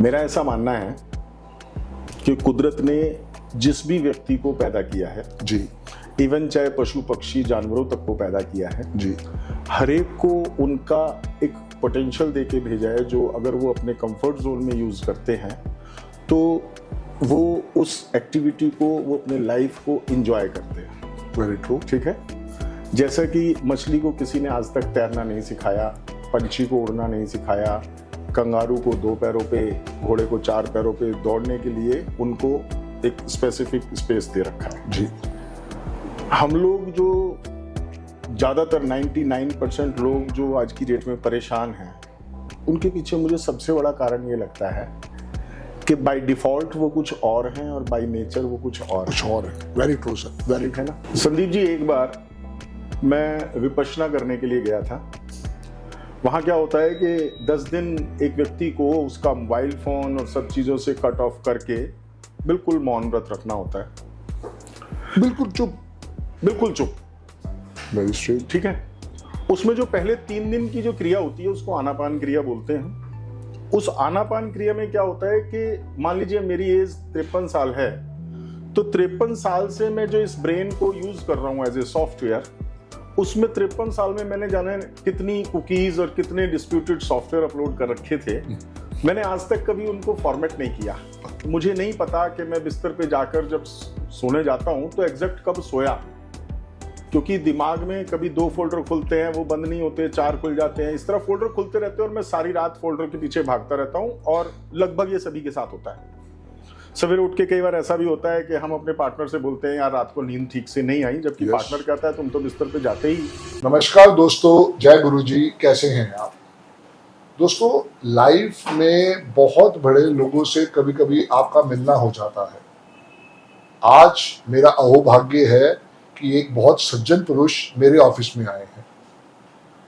मेरा ऐसा मानना है कि कुदरत ने जिस भी व्यक्ति को पैदा किया है जी इवन चाहे पशु पक्षी जानवरों तक को पैदा किया है जी हर एक को उनका एक पोटेंशियल दे के भेजा है जो अगर वो अपने कंफर्ट जोन में यूज करते हैं तो वो उस एक्टिविटी को वो अपने लाइफ को एंजॉय करते हैं। Very true. ठीक है, जैसा कि मछली को किसी ने आज तक तैरना नहीं सिखाया, पंछी को उड़ना नहीं सिखाया, कंगारू को 2 पैरों पे, घोड़े को 4 पैरों पे दौड़ने के लिए उनको एक स्पेसिफिक स्पेस दे रखा है। जी हम लोग जो ज़्यादातर 99% लोग जो आज की डेट में परेशान हैं उनके पीछे मुझे सबसे बड़ा कारण ये लगता है कि बाय डिफॉल्ट वो कुछ और हैं और बाय नेचर वो कुछ और है। वेरी ट्रू सर, वेरी है ना। संदीप जी, एक बार मैं विपश्यना करने के लिए गया था। वहाँ क्या होता है कि 10 दिन एक व्यक्ति को उसका मोबाइल फोन और सब चीज़ों से कट ऑफ करके बिल्कुल मौन व्रत रखना होता है। बिल्कुल चुप। बिल्कुल चुप। Very straight. ठीक है, उसमें जो पहले 3 दिन की जो क्रिया होती है उसको आनापान क्रिया बोलते हैं। उस आनापान क्रिया में क्या होता है कि मान लीजिए मेरी एज 53 साल है, तो 53 साल से मैं जो इस ब्रेन को यूज कर रहा हूँ एज ए सॉफ्टवेयर, उसमें 53 साल में मैंने जाने कितनी कुकीज और कितने डिस्प्यूटेड सॉफ्टवेयर अपलोड कर रखे थे। मैंने आज तक कभी उनको फॉर्मेट नहीं किया। मुझे नहीं पता कि मैं बिस्तर पे जाकर जब सोने जाता हूँ तो एग्जैक्ट कब सोया, क्योंकि दिमाग में कभी 2 फोल्डर खुलते हैं, वो बंद नहीं होते, 4 खुल जाते हैं, इस तरह फोल्डर खुलते रहते हैं और मैं सारी रात फोल्डर के पीछे भागता रहता हूँ। और लगभग ये सभी के साथ होता है। सवेरे उठ के कई बार ऐसा भी होता है कि हम अपने पार्टनर से बोलते हैं यार रात को नींद ठीक से नहीं आई, जबकि पार्टनर कहता है तुम तो बिस्तर पे जाते ही। नमस्कार दोस्तों, जय गुरु जी, कैसे हैं आप दोस्तों। लाइफ में बहुत बड़े लोगों से कभी कभी आपका मिलना हो जाता है। आज मेरा अहोभाग्य है कि एक बहुत सज्जन पुरुष मेरे ऑफिस में आए हैं।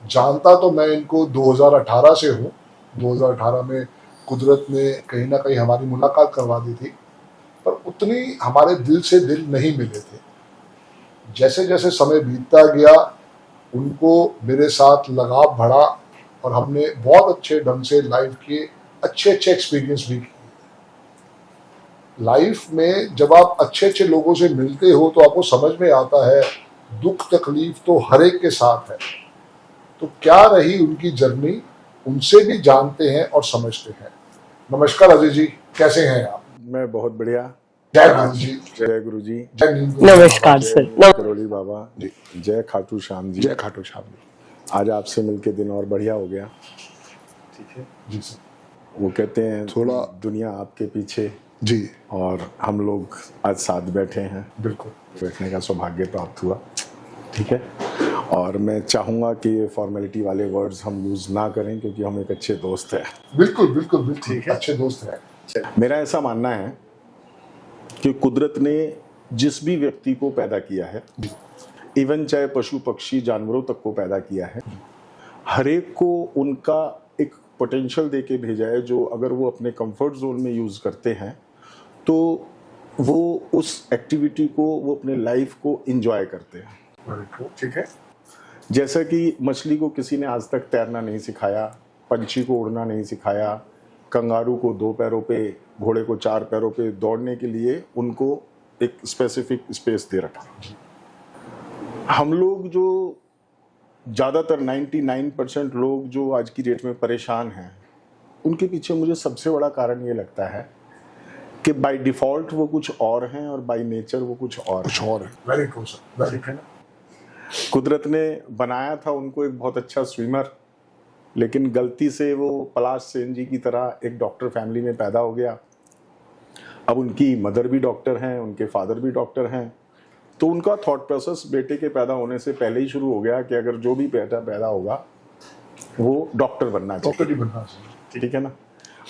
जानता तो मैं इनको 2018 से हूँ। 2018 में कुदरत ने कहीं ना कहीं हमारी मुलाकात करवा दी थी, पर उतनी हमारे दिल से दिल नहीं मिले थे। जैसे जैसे समय बीतता गया उनको मेरे साथ लगाव बढ़ा और हमने बहुत अच्छे ढंग से लाइफ के अच्छे एक्सपीरियंस भी किए। लाइफ में जब आप अच्छे लोगों से मिलते हो तो आपको समझ में आता है दुख तकलीफ तो हर एक के साथ है। तो क्या रही उनकी जर्नी, उनसे भी जानते हैं और समझते हैं। नमस्कार अजय जी, कैसे हैं आप? मैं बहुत बढ़िया। जय गुरु जी। जय गुरु जी। नमस्कार सर। करोड़ी बाबा जी। जय खाटू श्याम जी। जय खाटू श्याम जी। आज आपसे मिलके दिन और बढ़िया हो गया। ठीक है जी सर। वो कहते हैं थोड़ा दुनिया आपके पीछे जी, और हम लोग आज साथ बैठे हैं। बिल्कुल बैठने का सौभाग्य प्राप्त हुआ। ठीक है, और मैं चाहूँगा कि ये फॉर्मेलिटी वाले वर्ड्स हम यूज़ ना करें क्योंकि हम एक अच्छे दोस्त हैं। बिल्कुल बिल्कुल बिल्कुल, ठीक है। अच्छे दोस्त हैं। मेरा ऐसा मानना है कि कुदरत ने जिस भी व्यक्ति को पैदा किया है, इवन चाहे पशु पक्षी जानवरों तक को पैदा किया है, हर एक को उनका एक पोटेंशियल दे के भेजा है जो अगर वो अपने कंफर्ट जोन में यूज़ करते हैं तो वो उस एक्टिविटी को वो अपने लाइफ को एंजॉय करते हैं। ठीक है, जैसा कि मछली को किसी ने आज तक तैरना नहीं सिखाया, पंछी को उड़ना नहीं सिखाया, कंगारू को 2 पैरों पे, घोड़े को 4 पैरों पे दौड़ने के लिए उनको एक स्पेसिफिक स्पेस दे रखा। हम लोग जो ज़्यादातर 99% लोग जो आज की डेट में परेशान हैं उनके पीछे मुझे सबसे बड़ा कारण ये लगता है कि बाय डिफॉल्ट वो कुछ और हैं और बाय नेचर वो कुछ और है। Very true sir, very true. कुदरत ने बनाया था उनको एक बहुत अच्छा स्विमर, लेकिन गलती से वो पलाश सेन जी की तरह एक डॉक्टर फैमिली में पैदा हो गया। अब उनकी मदर भी डॉक्टर हैं, उनके फादर भी डॉक्टर हैं, तो उनका थॉट प्रोसेस बेटे के पैदा होने से पहले ही शुरू हो गया कि अगर जो भी बेटा पैदा होगा वो डॉक्टर बनना चाहिए। ठीक है ना।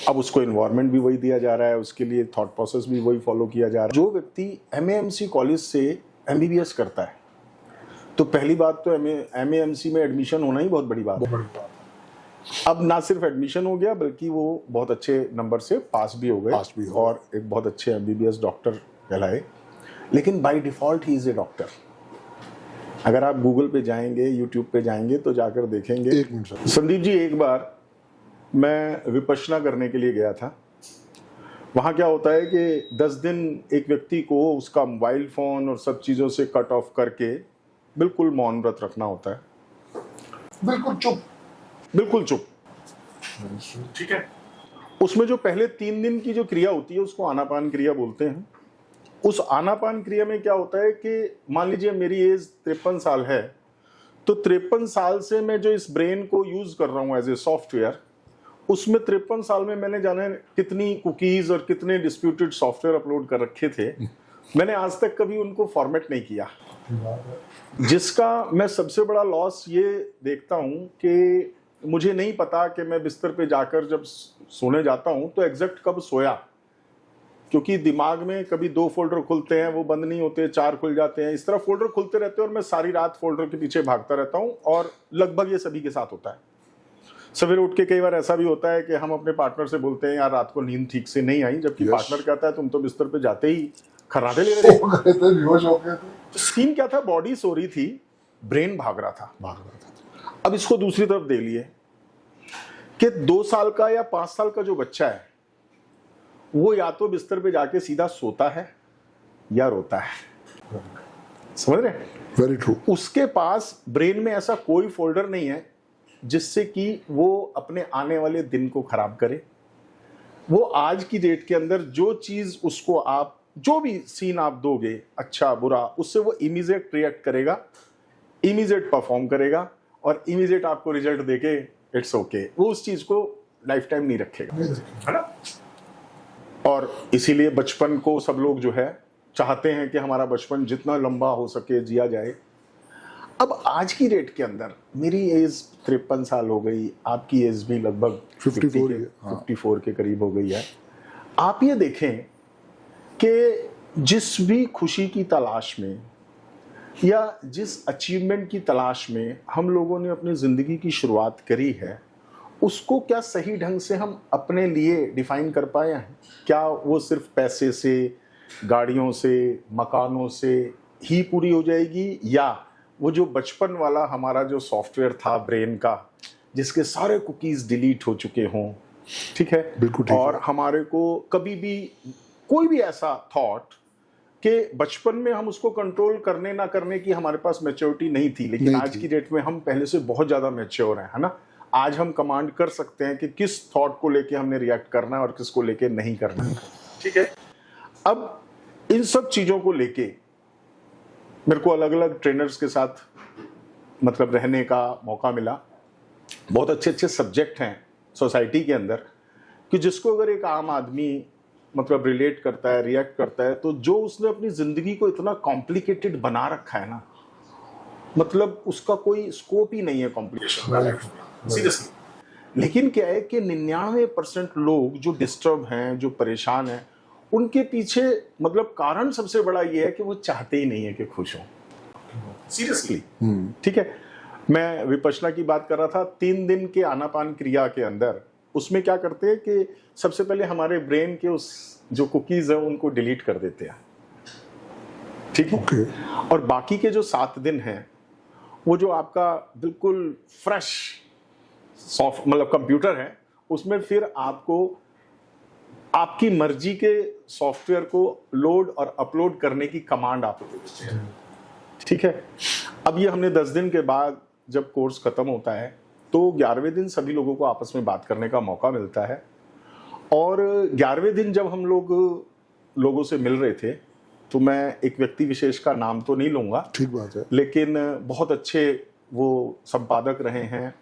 अब उसको इन्वायरमेंट भी वही दिया जा रहा है, उसके लिए थॉट प्रोसेस भी वही फॉलो किया जा रहा है। जो व्यक्ति MAMC कॉलेज से MBBS करता है तो पहली बात तो MAMC में एडमिशन होना ही बहुत बड़ी बात है। अब ना सिर्फ एडमिशन हो गया बल्कि वो बहुत अच्छे नंबर से पास भी हो गए और एक बहुत अच्छे MBBS डॉक्टर कहलाए। लेकिन by default he is a doctor. अगर आप गूगल पे जाएंगे, यूट्यूब पे जाएंगे तो जाकर देखेंगे। एक मिनट संदीप जी, एक बार मैं विपश्यना करने के लिए गया था। वहाँ क्या होता है कि 10 दिन एक व्यक्ति को उसका मोबाइल फ़ोन और सब चीज़ों से कट ऑफ करके बिल्कुल मौन व्रत रखना होता है, बिल्कुल चुप। बिल्कुल चुप। ठीक है। उसमें जो पहले 3 दिन की जो क्रिया होती है उसको आनापान क्रिया बोलते हैं। उस आनापान क्रिया में क्या होता है कि मान लीजिए मेरी एज 53 साल है, तो 53 साल से मैं जो इस ब्रेन को यूज कर रहा हूँ एज ए सॉफ्टवेयर, उसमें 53 साल में मैंने जाने कितनी कुकीज और कितने डिस्प्यूटेड सॉफ्टवेयर अपलोड कर रखे थे, मैंने आज तक कभी उनको फॉर्मेट नहीं किया। जिसका मैं सबसे बड़ा लॉस ये देखता हूँ कि मुझे नहीं पता कि मैं बिस्तर पे जाकर जब सोने जाता हूँ तो एग्जैक्ट कब सोया, क्योंकि दिमाग में कभी 2 फोल्डर खुलते हैं, वो बंद नहीं होते, 4 खुल जाते हैं, इस तरह फोल्डर खुलते रहते हैं और मैं सारी रात फोल्डर के पीछे भागता रहता हूँ। और लगभग ये सभी के साथ होता है। सवेरे उठ के कई बार ऐसा भी होता है कि हम अपने पार्टनर से बोलते हैं यार रात को नींद ठीक से नहीं आई, जबकि पार्टनर कहता है तुम तो बिस्तर पे जाते ही खर्राटे ले रहे थे। सीन क्या था, बॉडी सो रही थी, ब्रेन भाग रहा था। अब इसको दूसरी तरफ दे लिए कि 2 साल का या 5 साल का जो बच्चा है वो या तो बिस्तर पे जाके सीधा सोता है या रोता है। समझ रहे? Very true. उसके पास ब्रेन में ऐसा कोई फोल्डर नहीं है जिससे कि वो अपने आने वाले दिन को खराब करे। वो आज की डेट के अंदर जो चीज उसको आप जो भी सीन आप दोगे, अच्छा बुरा, उससे वो इमीडिएट रिएक्ट करेगा, इमीडिएट परफॉर्म करेगा और इमीडिएट आपको रिजल्ट देके इट्स ओके। वो उस चीज को लाइफ टाइम नहीं रखेगा, है ना? और इसीलिए बचपन को सब लोग जो है चाहते हैं कि हमारा बचपन जितना लंबा हो सके जिया जाए। अब आज की डेट के अंदर मेरी एज 53 साल हो गई, आपकी एज भी लगभग 54 के करीब हो गई है। आप ये देखें कि जिस भी खुशी की तलाश में या जिस अचीवमेंट की तलाश में हम लोगों ने अपनी ज़िंदगी की शुरुआत करी है, उसको क्या सही ढंग से हम अपने लिए डिफाइन कर पाए हैं? क्या वो सिर्फ पैसे से, गाड़ियों से, मकानों से ही पूरी हो जाएगी, या वो जो बचपन वाला हमारा जो सॉफ्टवेयर था ब्रेन का, जिसके सारे कुकीज़ डिलीट हो चुके हों, ठीक है, बिल्कुल ठीक और है। हमारे को कभी भी कोई भी ऐसा थॉट कि बचपन में हम उसको कंट्रोल करने ना करने की हमारे पास मैच्योरिटी नहीं थी, लेकिन आज की डेट में हम पहले से बहुत ज़्यादा मैच्योर हैं, है ना? आज हम कमांड कर सकते हैं कि किस थॉट को लेके हमने रिएक्ट करना है और किसको लेके नहीं करना है, ठीक है? अब इन सब चीज़ों को लेके मेरे को अलग अलग ट्रेनर्स के साथ मतलब रहने का मौका मिला। बहुत अच्छे अच्छे सब्जेक्ट हैं सोसाइटी के अंदर कि जिसको अगर एक आम आदमी मतलब रिलेट करता है, रिएक्ट करता है, तो जो उसने अपनी ज़िंदगी को इतना कॉम्प्लिकेटेड बना रखा है ना, मतलब उसका कोई स्कोप ही नहीं है कॉम्प्लिकेशन का, सीरियसली। लेकिन क्या है कि 99% लोग जो डिस्टर्ब हैं, जो परेशान हैं, उनके पीछे मतलब कारण सबसे बड़ा ये है कि वो चाहते ही नहीं है कि खुश हों, सीरियसली, ठीक है? मैं विपश्यना की बात कर रहा था। 3 दिन के आनापान क्रिया के अंदर उसमें क्या करते हैं कि सबसे पहले हमारे ब्रेन के उस जो कुकीज है उनको डिलीट कर देते हैं, ठीक है? और बाकी के जो 7 दिन हैं वो जो आपका बिल्कुल फ्रेश सॉफ्ट मतलब कंप्यूटर है, उसमें फिर आपको आपकी मर्जी के सॉफ्टवेयर को लोड और अपलोड करने की कमांड आपको देते हैं, ठीक है? अब ये हमने 10 दिन के बाद जब कोर्स खत्म होता है तो 11वें दिन सभी लोगों को आपस में बात करने का मौका मिलता है। और 11वें दिन जब हम लोगों से मिल रहे थे तो मैं एक व्यक्ति विशेष का नाम तो नहीं लूँगा, ठीक बात है, लेकिन बहुत अच्छे वो संपादक रहे हैं,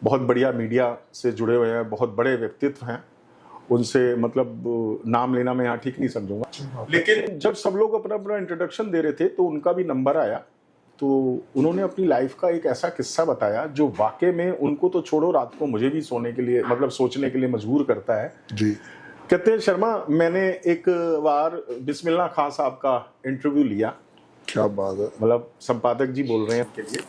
बहुत बढ़िया मीडिया से जुड़े हुए हैं, बहुत बड़े व्यक्तित्व हैं, उनसे मतलब नाम लेना मैं यहाँ ठीक नहीं समझूंगा। लेकिन जब सब लोग अपना अपना इंट्रोडक्शन दे रहे थे तो उनका भी नंबर आया, तो उन्होंने अपनी लाइफ का एक ऐसा किस्सा बताया जो वाकई में उनको तो छोड़ो, रात को मुझे भी सोने के लिए मतलब सोचने के लिए मजबूर करता है जी। कहते हैं शर्मा, मैंने एक बार बिस्मिल्लाह खान साहब का इंटरव्यू लिया। क्या बात है। मतलब संपादक जी बोल रहे हैं के लिए,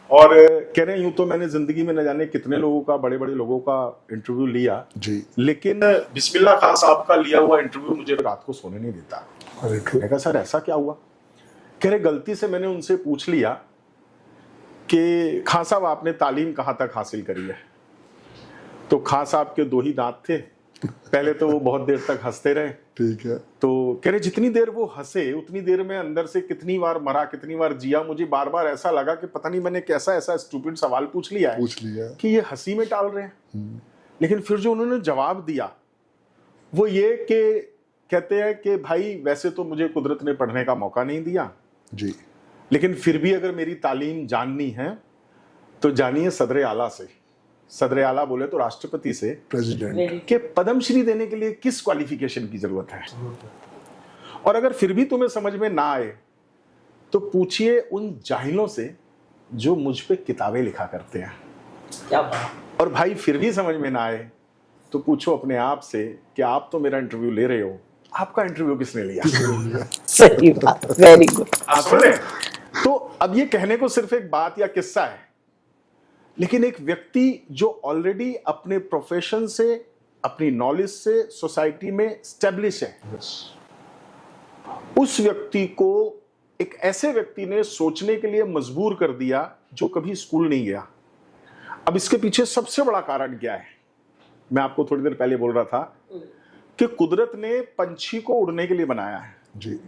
और कह रहे हैं यूं तो मैंने जिंदगी में न जाने कितने लोगों का, बड़े बड़े लोगों का इंटरव्यू लिया जी, लेकिन बिस्मिल्लाह खान साहब का लिया हुआ इंटरव्यू मुझे रात को सोने नहीं देता। मैंने कहा सर ऐसा क्या हुआ? कह रहे गलती से मैंने उनसे पूछ लिया कि खान साहब आपने तालीम कहाँ तक हासिल करी है? तो खान साहब के 2 ही दांत थे पहले तो वो बहुत देर तक हंसते रहे, ठीक है। तो कह रहे जितनी देर वो हंसे उतनी देर में अंदर से कितनी बार मरा, कितनी बार जिया, मुझे बार बार ऐसा लगा कि पता नहीं मैंने कैसा ऐसा स्टूपिड सवाल पूछ लिया है कि ये हंसी में टाल रहे हैं। लेकिन फिर जो उन्होंने जवाब दिया वो ये कि कहते हैं कि भाई वैसे तो मुझे कुदरत ने पढ़ने का मौका नहीं दिया जी, लेकिन फिर भी अगर मेरी तालीम जाननी है तो जानिए सदर आला से। सदर आला बोले तो राष्ट्रपति से, प्रेसिडेंट कि पद्मश्री देने के लिए किस क्वालिफिकेशन की जरूरत है। और अगर फिर भी तुम्हें समझ में ना आए तो पूछिए उन जाहिलों से जो मुझ पे किताबें लिखा करते हैं। क्या बात। और भाई फिर भी समझ में ना आए तो पूछो अपने आप से कि आप तो मेरा इंटरव्यू ले रहे हो, आपका इंटरव्यू किसने लिया? सही बात, वेरी गुड। आप समझ रहे? तो अब ये कहने को सिर्फ एक बात या किस्सा है, लेकिन एक व्यक्ति जो ऑलरेडी अपने प्रोफेशन से, अपनी नॉलेज से सोसाइटी में स्टेब्लिश है, उस व्यक्ति को एक ऐसे व्यक्ति ने सोचने के लिए मजबूर कर दिया जो कभी स्कूल नहीं गया। अब इसके पीछे सबसे बड़ा कारण क्या है? मैं आपको थोड़ी देर पहले बोल रहा था कि कुदरत ने पंछी को उड़ने के लिए बनाया है जी,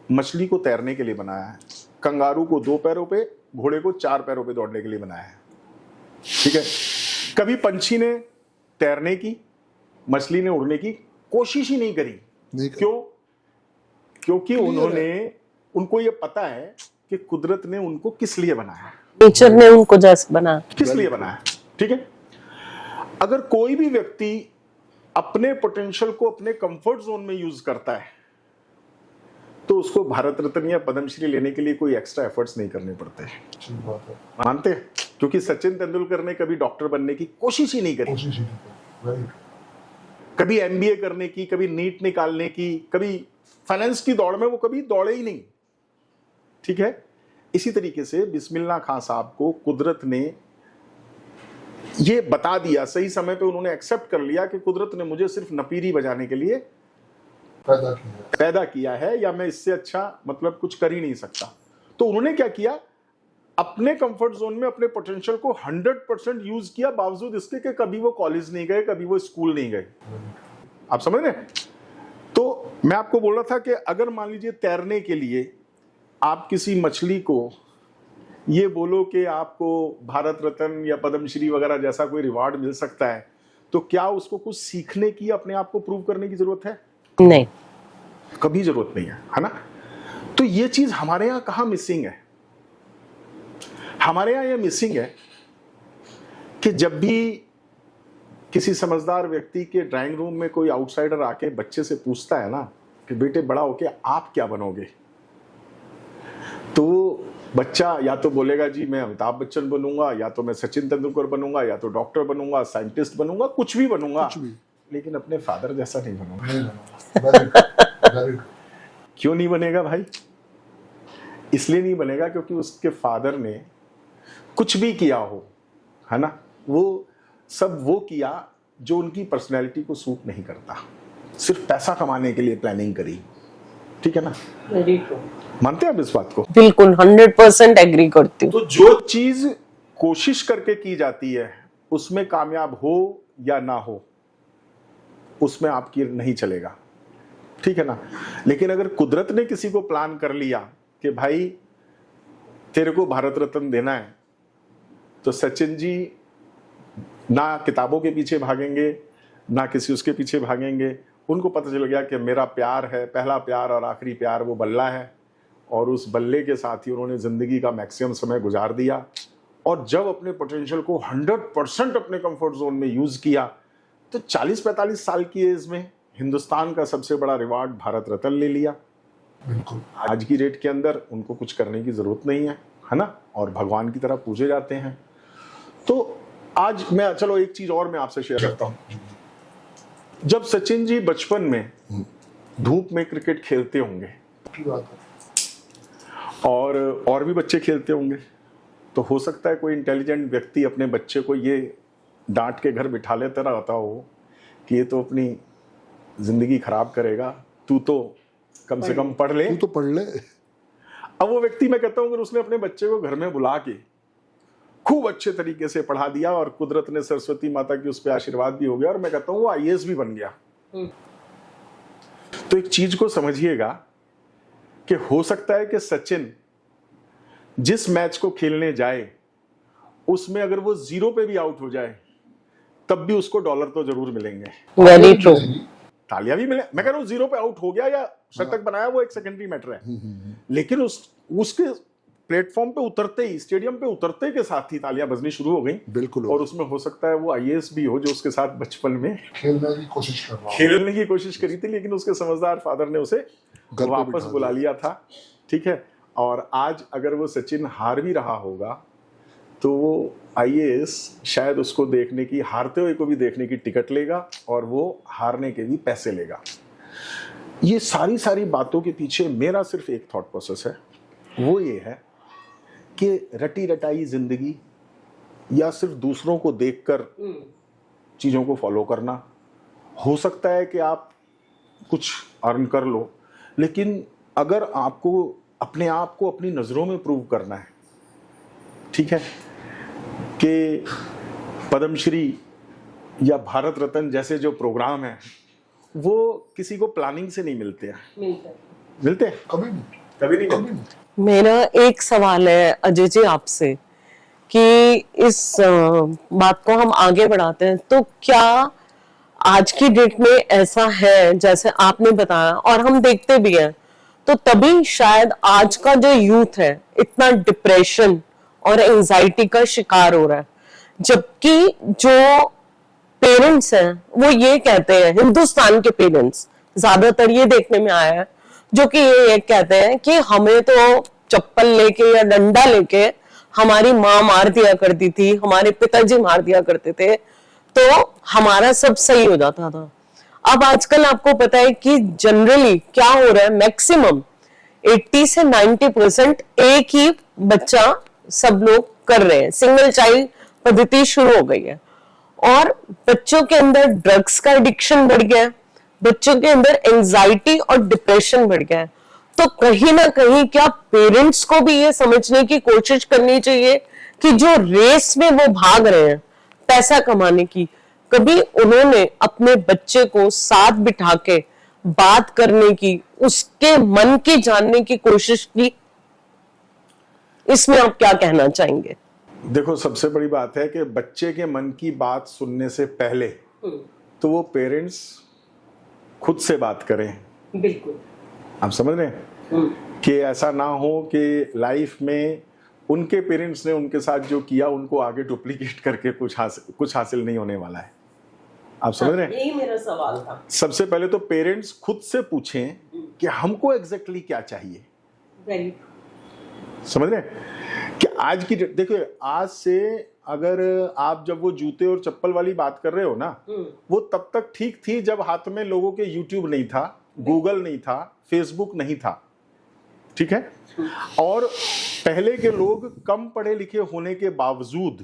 मछली को तैरने के लिए बनाया है, कंगारू को 2 पैरों पे, घोड़े को 4 पैरों पे दौड़ने के लिए बनाया है। ठीक है, कभी पंछी ने तैरने की, मछली ने उड़ने की कोशिश ही नहीं करी। क्यों? क्योंकि उनको ये पता है कि कुदरत ने उनको किस लिए बनाया, नेचर ने उनको जैसे बना, किस लिए बनाया। ठीक है, अगर कोई भी व्यक्ति अपने पोटेंशियल को अपने कंफर्ट जोन में यूज करता है तो उसको भारत रत्न या पद्मश्री लेने के लिए कोई एक्स्ट्रा एफर्ट्स नहीं करने पड़ते। मानते हैं? क्योंकि सचिन तेंदुलकर ने कभी डॉक्टर बनने की कोशिश ही नहीं करी, कभी एमबीए करने की, कभी नीट निकालने की, कभी फाइनेंस की दौड़ में वो कभी दौड़े ही नहीं। ठीक है, इसी तरीके से बिस्मिल्लाह खां साहब को कुदरत ने ये बता दिया, सही समय पे उन्होंने एक्सेप्ट कर लिया कि कुदरत ने मुझे सिर्फ नपीरी बजाने के लिए पैदा किया है, या मैं इससे अच्छा मतलब कुछ कर ही नहीं सकता। तो उन्होंने क्या किया, अपने कंफर्ट जोन में अपने पोटेंशियल को 100% यूज किया, बावजूद इसके कि कभी वो कॉलेज नहीं गए, कभी वो स्कूल नहीं गए। आप समझ रहे हैं? तो मैं आपको बोल रहा था कि अगर मान लीजिए तैरने के लिए आप किसी मछली को ये बोलो कि आपको भारत रत्न या पद्मश्री वगैरह जैसा कोई रिवार्ड मिल सकता है, तो क्या उसको कुछ सीखने की, अपने आप को प्रूव करने की जरूरत है? नहीं, कभी जरूरत नहीं है ना? तो ये चीज हमारे यहां कहां मिसिंग है? हमारे यहां ये मिसिंग है कि जब भी किसी समझदार व्यक्ति के ड्राइंग रूम में कोई आउटसाइडर आके बच्चे से पूछता है ना कि बेटे बड़ा होके आप क्या बनोगे, तो बच्चा या तो बोलेगा जी मैं अमिताभ बच्चन बनूंगा, या तो मैं सचिन तेंदुलकर बनूंगा, या तो डॉक्टर बनूंगा, साइंटिस्ट बनूंगा, कुछ भी बनूंगा, लेकिन अपने फादर जैसा नहीं बनूंगा। क्यों नहीं बनेगा भाई? इसलिए नहीं बनेगा क्योंकि उसके फादर ने कुछ भी किया हो, है ना, वो सब वो किया जो उनकी पर्सनैलिटी को सूट नहीं करता, सिर्फ पैसा कमाने के लिए प्लानिंग करी। ठीक है ना? Very true. मानते हैं आप इस बात को? बिल्कुल 100% एग्री करती हूँ। तो जो चीज कोशिश करके की जाती है उसमें कामयाब हो या ना हो, उसमें आपकी नहीं चलेगा। ठीक है ना? लेकिन अगर कुदरत ने किसी को प्लान कर लिया कि भाई तेरे को भारत रत्न देना है, तो सचिन जी ना किताबों के पीछे भागेंगे, ना किसी उसके पीछे भागेंगे। उनको पता चल गया कि मेरा प्यार है, पहला प्यार और आखिरी प्यार वो बल्ला है, और उस बल्ले के साथ ही उन्होंने जिंदगी का मैक्सिमम समय गुजार दिया। और जब अपने पोटेंशियल को 100% अपने कंफर्ट जोन में यूज किया, तो 40-45 साल की एज में हिंदुस्तान का सबसे बड़ा रिवार्ड भारत रत्न ले लिया। आज की डेट के अंदर उनको कुछ करने की जरूरत नहीं है ना, और भगवान की तरह पूजे जाते हैं। तो आज मैं, चलो एक चीज और मैं आपसे शेयर करता हूं। जब सचिन जी बचपन में धूप में क्रिकेट खेलते होंगे और भी बच्चे खेलते होंगे, तो हो सकता है कोई इंटेलिजेंट व्यक्ति अपने बच्चे को ये डांट के घर बिठा लेता रहता हो कि ये तो अपनी जिंदगी खराब करेगा, तू तो कम से कम पढ़ ले, तू तो पढ़ ले। अब वो व्यक्ति, मैं कहता हूं, अगर उसने अपने बच्चे को घर में बुला के खूब अच्छे तरीके से पढ़ा दिया और कुदरत ने, सरस्वती माता की उस पर आशीर्वाद भी हो गया, और मैं कहता हूं वो आईएएस भी बन गया, तो एक चीज को समझिएगा कि हो सकता है कि सचिन जिस मैच को खेलने जाए उसमें अगर वो 0 पे भी आउट हो जाए तब भी उसको डॉलर तो जरूर मिलेंगे, वेरी ट्रू। तालियां भी मिले। मैं कह रहा हूं 0 पे आउट हो गया या शतक बनाया वो एक सेकेंडरी मैटर है, लेकिन उसके प्लेटफॉर्म पे उतरते ही, स्टेडियम पे उतरते के साथ ही तालियां बजनी शुरू हो गई। बिल्कुल। और उसमें हो सकता है वो आईएएस भी हो जो उसके साथ बचपन में खेलने की कोशिश करी थी, लेकिन उसके समझदार फादर ने उसे घर पे वापस बिठा बुला लिया था। ठीक है, और आज अगर वो सचिन हार भी रहा होगा तो वो आईएएस शायद उसको देखने की, हारते हुए को भी देखने की टिकट लेगा और वो हारने के भी पैसे लेगा। ये सारी बातों के पीछे मेरा सिर्फ एक थॉट प्रोसेस है, वो ये है कि रटी रटाई जिंदगी या सिर्फ दूसरों को देखकर चीजों को फॉलो करना, हो सकता है कि आप कुछ अर्न कर लो, लेकिन अगर आपको अपने आप को अपनी नजरों में प्रूव करना है, ठीक है, कि पद्मश्री या भारत रत्न जैसे जो प्रोग्राम है वो किसी को प्लानिंग से नहीं मिलते हैं, मिलते हैं कभी नहीं नहीं। मेरा एक सवाल है अजय जी आपसे कि इस बात को हम आगे बढ़ाते हैं, तो क्या आज की डेट में ऐसा है जैसे आपने बताया और हम देखते भी हैं, तो तभी शायद आज का जो यूथ है इतना डिप्रेशन और एंजाइटी का शिकार हो रहा है, जबकि जो पेरेंट्स हैं वो ये कहते हैं, हिंदुस्तान के पेरेंट्स ज्यादातर ये देखने में आया है, जो कि ये कहते हैं कि हमें तो चप्पल लेके या डंडा लेके हमारी माँ मार दिया करती थी, हमारे पिताजी मार दिया करते थे, तो हमारा सब सही हो जाता था। अब आजकल आपको पता है कि जनरली क्या हो रहा है, मैक्सिमम 80 से 90% एक ही बच्चा सब लोग कर रहे हैं, सिंगल चाइल्ड पद्धति शुरू हो गई है, और बच्चों के अंदर ड्रग्स का एडिक्शन बढ़ गया है, बच्चों के अंदर एंजाइटी और डिप्रेशन बढ़ गया है। तो कहीं ना कहीं क्या पेरेंट्स को भी ये समझने की कोशिश करनी चाहिए कि जो रेस में वो भाग रहे हैं पैसा कमाने की, कभी उन्होंने अपने बच्चे को साथ बिठा के बात करने की, उसके मन की जानने की कोशिश की? इसमें आप क्या कहना चाहेंगे? देखो, सबसे बड़ी बात है कि बच्चे के मन की बात सुनने से पहले तो वो पेरेंट्स खुद से बात करें। बिल्कुल, आप समझ रहे हैं कि ऐसा ना हो कि लाइफ में उनके पेरेंट्स ने उनके साथ जो किया उनको आगे डुप्लीकेट करके कुछ हासिल नहीं होने वाला है। आप समझ रहे हैं? यही मेरा सवाल था। सबसे पहले तो पेरेंट्स खुद से पूछें कि हमको एग्जैक्टली क्या चाहिए। समझ रहे हैं कि आज की देखिए, आज से अगर आप जब वो जूते और चप्पल वाली बात कर रहे हो ना, वो तब तक ठीक थी जब हाथ में लोगों के यूट्यूब नहीं था, गूगल नहीं था, फेसबुक नहीं था, ठीक है, और पहले के लोग कम पढ़े लिखे होने के बावजूद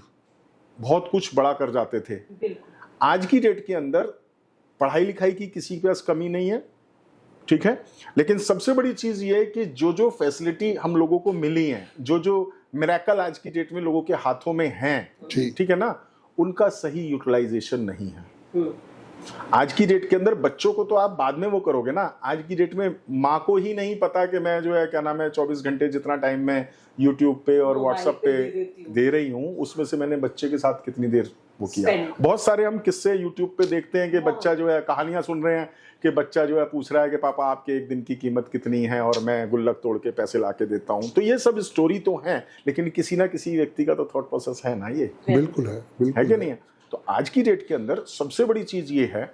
बहुत कुछ बड़ा कर जाते थे। आज की डेट के अंदर पढ़ाई लिखाई की किसी के पास कमी नहीं है, ठीक है, लेकिन सबसे बड़ी चीज ये है कि जो जो फैसिलिटी हम लोगों को मिली है, जो जो मिरेकल आज की डेट में लोगों के हाथों में हैं, ठीक है ना, उनका सही यूटिलाइजेशन नहीं है। आज की डेट के अंदर बच्चों को तो आप बाद में वो करोगे ना, आज की डेट में माँ को ही नहीं पता कि मैं जो है क्या नाम है 24 घंटे जितना टाइम मैं यूट्यूब पे और व्हाट्सएप पे दे रही हूँ, उसमें से मैंने बच्चे के साथ कितनी देर वो किया। बहुत सारे हम किस्से यूट्यूब पे देखते हैं कि बच्चा जो है, कहानियां सुन रहे हैं कि बच्चा जो है पूछ रहा है कि पापा आपके एक दिन की कीमत कितनी है और मैं गुल्लक तोड़ के पैसे ला के देता हूँ। तो ये सब स्टोरी तो है, लेकिन किसी ना किसी व्यक्ति का तो थॉट प्रोसेस है ना, ये बिल्कुल है कि नहीं है। तो आज की डेट के अंदर सबसे बड़ी चीज ये है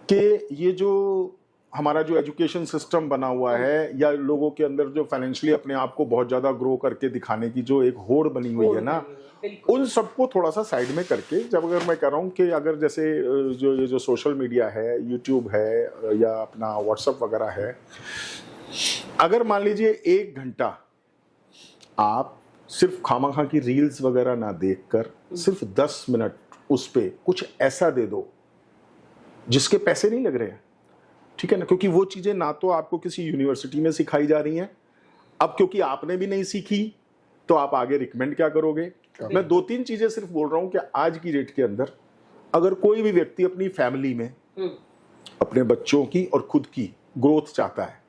कि ये जो हमारा जो एजुकेशन सिस्टम बना हुआ है, या लोगों के अंदर जो फाइनेंशियली अपने आप को बहुत ज्यादा ग्रो करके दिखाने की जो एक होड़ बनी हुई है ना, उन सबको थोड़ा सा साइड में करके, जब अगर मैं कह रहा हूँ कि अगर जैसे जो ये जो सोशल मीडिया है, यूट्यूब है या अपना व्हाट्सएप वगैरह है, अगर मान लीजिए 1 घंटा आप सिर्फ खामखा की रील्स वगैरह ना देखकर सिर्फ 10 मिनट उस पे कुछ ऐसा दे दो जिसके पैसे नहीं लग रहे हैं, ठीक है ना, क्योंकि वो चीजें ना तो आपको किसी यूनिवर्सिटी में सिखाई जा रही हैं, अब क्योंकि आपने भी नहीं सीखी तो आप आगे रिकमेंड क्या करोगे। मैं 2-3 चीजें सिर्फ बोल रहा हूं कि आज की डेट के अंदर अगर कोई भी व्यक्ति अपनी फैमिली में अपने बच्चों की और खुद की ग्रोथ चाहता है,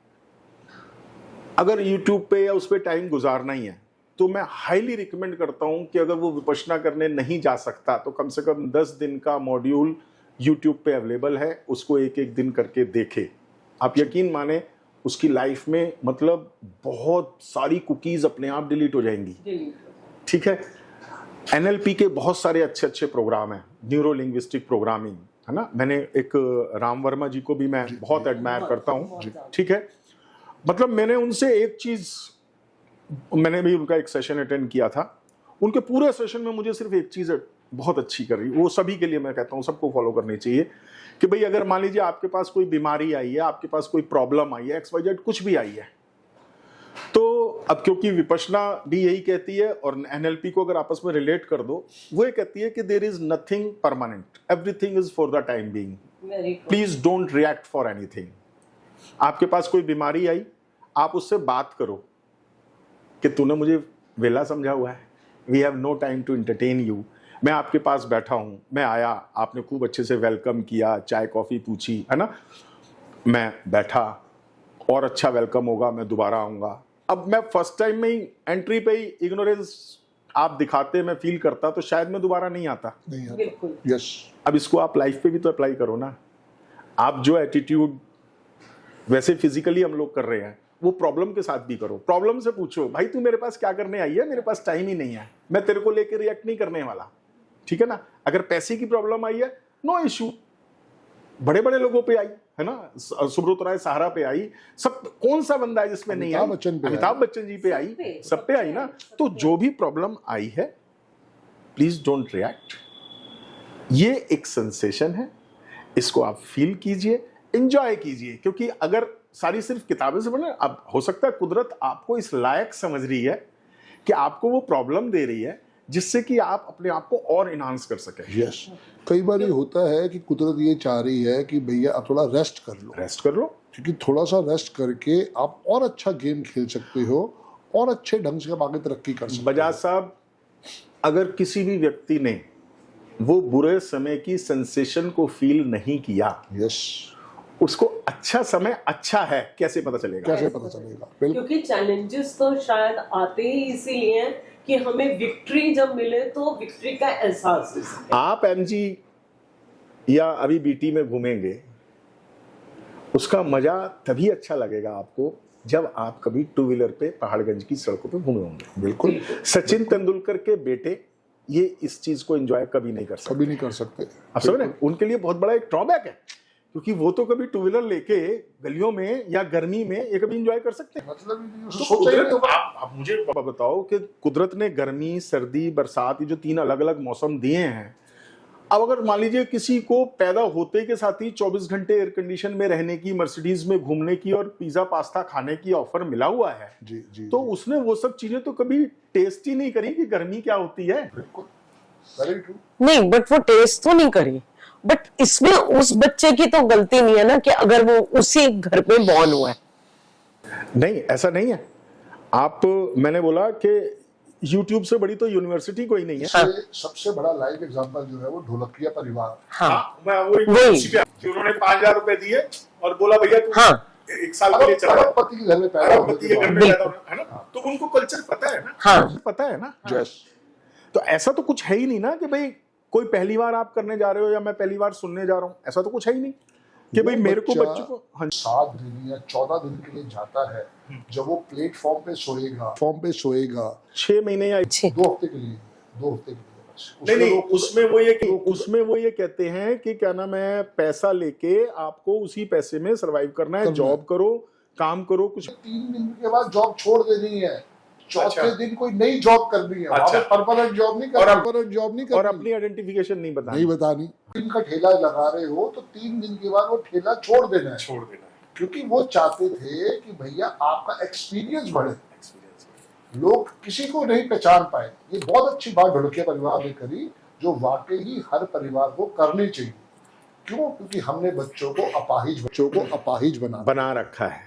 अगर YouTube पे या उस पे टाइम गुजारना ही है, तो मैं हाईली रिकमेंड करता हूं कि अगर वो विपश्यना करने नहीं जा सकता तो कम से कम 10 दिन का मॉड्यूल YouTube पे अवेलेबल है, उसको एक एक दिन करके देखे। आप यकीन माने उसकी लाइफ में मतलब बहुत सारी कुकीज अपने आप डिलीट हो जाएंगी। ठीक है, NLP के बहुत सारे अच्छे अच्छे प्रोग्राम हैं, न्यूरो लिंग्विस्टिक प्रोग्रामिंग, है ना। मैंने एक राम वर्मा जी को भी मैं बहुत एडमायर करता हूँ। ठीक है, मतलब मैंने उनसे एक चीज, मैंने भी उनका एक सेशन अटेंड किया था, उनके पूरे सेशन में मुझे सिर्फ एक चीज बहुत अच्छी कर रही, वो सभी के लिए मैं कहता हूँ सबको फॉलो करनी चाहिए, कि भाई अगर मान लीजिए आपके पास कोई बीमारी आई है, आपके पास कोई प्रॉब्लम आई है, XYZ कुछ भी आई है, तो अब क्योंकि विपश्यना भी यही कहती है और NLP को अगर आपस में रिलेट कर दो, वो ये कहती है कि there is nothing permanent, everything is for the time being, please don't react for anything. आपके पास कोई बीमारी आई, आप उससे बात करो कि तूने मुझे वेला समझा हुआ है, we have no time to entertain you, मैं आपके पास बैठा हूं, मैं आया, आपने खूब अच्छे से वेलकम किया, चाय कॉफी पूछी, है ना, मैं बैठा, और अच्छा वेलकम होगा, मैं दोबारा आऊंगा। अब मैं फर्स्ट टाइम में ही एंट्री पे ही इग्नोरेंस आप दिखाते, मैं फील करता, तो शायद मैं दोबारा नहीं आता। बिल्कुल। यस। अब इसको आप लाइफ पे भी तो अप्लाई करो ना। आप जो एटीट्यूड वैसे फिजिकली हम लोग कर रहे हैं, वो प्रॉब्लम के साथ भी करो। प्रॉब्लम से पूछो, भाई तू मेरे पास क्या करने आई है, मेरे पास टाइम ही नहीं है, मैं तेरे को लेकर रिएक्ट नहीं करने वाला। ठीक है ना। अगर पैसे की प्रॉब्लम आई है, नो इश्यू, बड़े बड़े लोगों पे आई है ना, सुब्रत राय सहारा पे आई, सब कौन सा बंदा है जिसमें नहीं आई, अमिताभ बच्चन जी पे आई, सब पे आई ना। तो जो भी प्रॉब्लम आई है, प्लीज डोंट रिएक्ट, ये एक सेंसेशन है, इसको आप फील कीजिए, एंजॉय कीजिए, क्योंकि अगर सारी सिर्फ किताबें से बने, अब हो सकता है कुदरत आपको इस लायक समझ रही है कि आपको वो प्रॉब्लम दे रही है जिससे कि आप अपने आप को और इनहांस कर सकें। यस, कई बार ये होता है कि कुदरत ये चाह रही है कि भैया आप थोड़ा रेस्ट कर लो, क्योंकि थोड़ा सा रेस्ट करके आप और अच्छा गेम खेल सकते हो और अच्छे ढंग से आप आगे तरक्की कर सकते हो। बजाज साहब, अगर किसी भी व्यक्ति ने वो बुरे समय की सेंसेशन को फील नहीं किया, यस, उसको अच्छा समय अच्छा है कैसे पता चलेगा? बिल्कुल। क्योंकि चैलेंजेस तो शायद आते ही इसीलिए हैं कि हमें विक्ट्री जब मिले तो विक्ट्री का एहसास हो सके। आप MG या अभी BT में घूमेंगे, उसका मजा तभी अच्छा लगेगा आपको जब आप कभी 2 व्हीलर पे पहाड़गंज की सड़कों पे घूमे होंगे। बिल्कुल। सचिन तेंदुलकर के बेटे ये इस चीज को एंजॉय कभी नहीं कर सकते। आप समझ रहे हैं? उनके लिए बहुत बड़ा एक ड्रॉबैक है, क्योंकि वो तो कभी 2 व्हीलर लेके गलियों में या गर्मी में ये कभी एंजॉय कर सकते हैं। मतलब तो आप मुझे बताओ कि कुदरत ने गर्मी, सर्दी, बरसात, ये जो 3 अलग अलग मौसम दिए हैं, अब अगर मान लीजिए किसी को पैदा होते के साथ ही 24 घंटे एयर कंडीशन में रहने की, मर्सिडीज में घूमने की और पिज्जा पास्ता खाने की ऑफर मिला हुआ है, जी, तो उसने वो सब चीजें तो कभी टेस्ट ही नहीं करी कि गर्मी क्या होती है। बिल्कुल, वेरी ट्रू। नहीं, बट वो टेस्ट तो नहीं करी, बट इसमें उस बच्चे की तो गलती नहीं है ना कि अगर वो उसी घर में बॉर्न हुआ है। नहीं, ऐसा नहीं है। आप, मैंने बोला कि YouTube से बड़ी तो यूनिवर्सिटी कोई नहीं है। सबसे बड़ा लाइव एग्जांपल जो है वो ढोलकिया परिवार। मैं उन्होंने 5,000 रुपए दिए और बोला भैया तू 1 साल के लिए चला, अरबपति के घर में पैदा है ना, तो उनको कल्चर पता है ना, पता है ना। तो ऐसा तो कुछ है ही नहीं ना कि भाई कोई पहली बार आप करने जा रहे हो या मैं पहली बार सुनने जा रहा हूँ, ऐसा तो कुछ है ही नहीं कि भाई मेरे को बच्चों को 7 दिन या 14 दिन के लिए जाता है, जब वो प्लेटफॉर्म पे सोएगा 6 महीने या 2 हफ्ते के लिए बस। नहीं, उसमें वो ये कहते हैं कि क्या नाम है, पैसा लेके आपको उसी पैसे में सरवाइव करना है, जॉब करो, काम करो, कुछ 3 दिन के बाद जॉब छोड़ देनी है, चौथे दिन कोई नई जॉब करनी है। परमानेंट जॉब नहीं करनी और अपनी आइडेंटिफिकेशन नहीं बतानी। इनका ठेला लगा रहे हो तो 3 दिन के बाद वो ठेला छोड़ देना है, क्योंकि वो चाहते थे कि भैया आपका एक्सपीरियंस बढ़े, लोग किसी को नहीं पहचान पाए। ये बहुत अच्छी बात ढोलकिया परिवार ने करी, जो वाकई ही हर परिवार को करनी चाहिए। क्यों? क्योंकि हमने बच्चों को अपाहिज बना रखा है।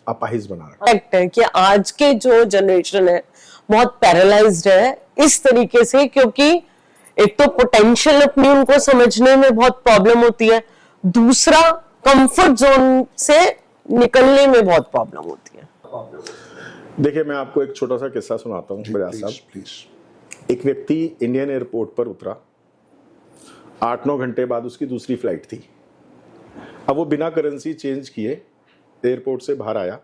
फैक्ट है कि आज के जो जनरेशन है बहुत पैरालाइज्ड है इस तरीके से, क्योंकि एक तो पोटेंशियल अपनी उनको समझने में बहुत प्रॉब्लम होती है, दूसरा कंफर्ट जोन से निकलने में बहुत प्रॉब्लम होती है। देखिए, मैं आपको एक छोटा सा किस्सा सुनाता हूँ बजाज साहब। प्लीज। एक व्यक्ति इंडियन एयरपोर्ट पर उतरा, 8-9 घंटे बाद उसकी दूसरी फ्लाइट थी। अब वो बिना करेंसी चेंज किए एयरपोर्ट से बाहर आया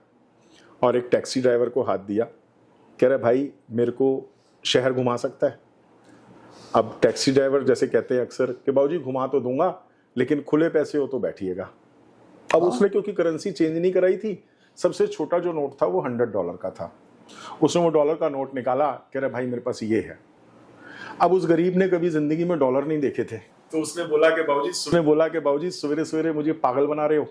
और एक टैक्सी ड्राइवर को हाथ दिया, कह रहा भाई मेरे को शहर घुमा सकता है। अब टैक्सी ड्राइवर जैसे कहते हैं अक्सर कि बाबूजी घुमा तो दूंगा लेकिन खुले पैसे हो तो बैठिएगा। अब उसने क्योंकि करेंसी चेंज नहीं कराई थी, सबसे छोटा जो नोट था वो $100 का था। उसने वो डॉलर का नोट निकाला, कह रहा भाई मेरे पास ये है। अब उस गरीब ने कभी जिंदगी में डॉलर नहीं देखे थे, तो उसने बोला कि बाबूजी सवेरे सवेरे मुझे पागल बना रहे हो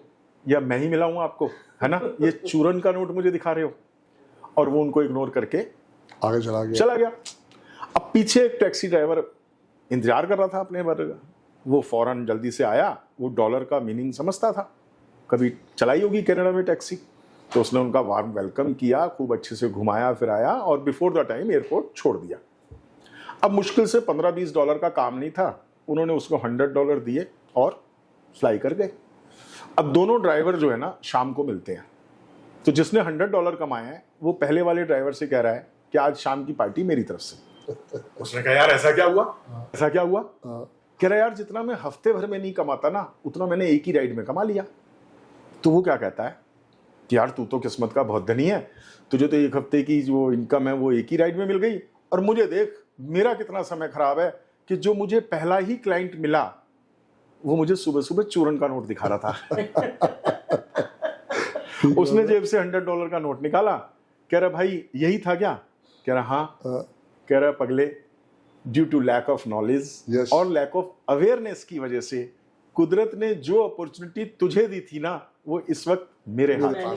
या मैं ही मिलाऊंगा आपको, है ना, ये चूरन का नोट मुझे दिखा रहे हो। और वो उनको इग्नोर करके आगे चला गया। अब पीछे एक टैक्सी ड्राइवर इंतजार कर रहा था अपने बारे का, वो फौरन जल्दी से आया, वो डॉलर का मीनिंग समझता था, कभी चलाई होगी कनाडा में टैक्सी, तो उसने उनका वार्म वेलकम किया, खूब अच्छे से घुमाया फिराया और बिफोर द टाइम एयरपोर्ट छोड़ दिया। अब मुश्किल से $15-20 का काम नहीं था, उन्होंने उसको $100 दिए और फ्लाई कर गए। अब दोनों ड्राइवर जो है ना शाम को मिलते हैं, तो जिसने $100 कमाए हैं वो पहले वाले ड्राइवर से कह रहा है कि आज शाम की पार्टी मेरी तरफ से। उसने कहा यार ऐसा क्या हुआ? कह रहा यार जितना मैं हफ्ते भर में नहीं कमाता ना उतना मैंने एक ही राइड में कमा लिया। तो वो क्या कहता है कि यार तू तो किस्मत का बहुत धनी है, तुझे तो एक हफ्ते की जो इनकम है वो एक ही राइड में मिल गई, और मुझे देख मेरा कितना समय खराब है कि जो मुझे पहला ही क्लाइंट मिला वो मुझे सुबह सुबह चूरन का नोट दिखा रहा था। उसने जेब से $100 का नोट निकाला, कह रहा भाई यही था क्या? कह रहा हाँ। कह रहा पगले, due to lack of knowledge और लैक ऑफ अवेयरनेस की वजह से कुदरत ने जो अपॉर्चुनिटी तुझे दी थी ना वो इस वक्त मेरे हाथ में।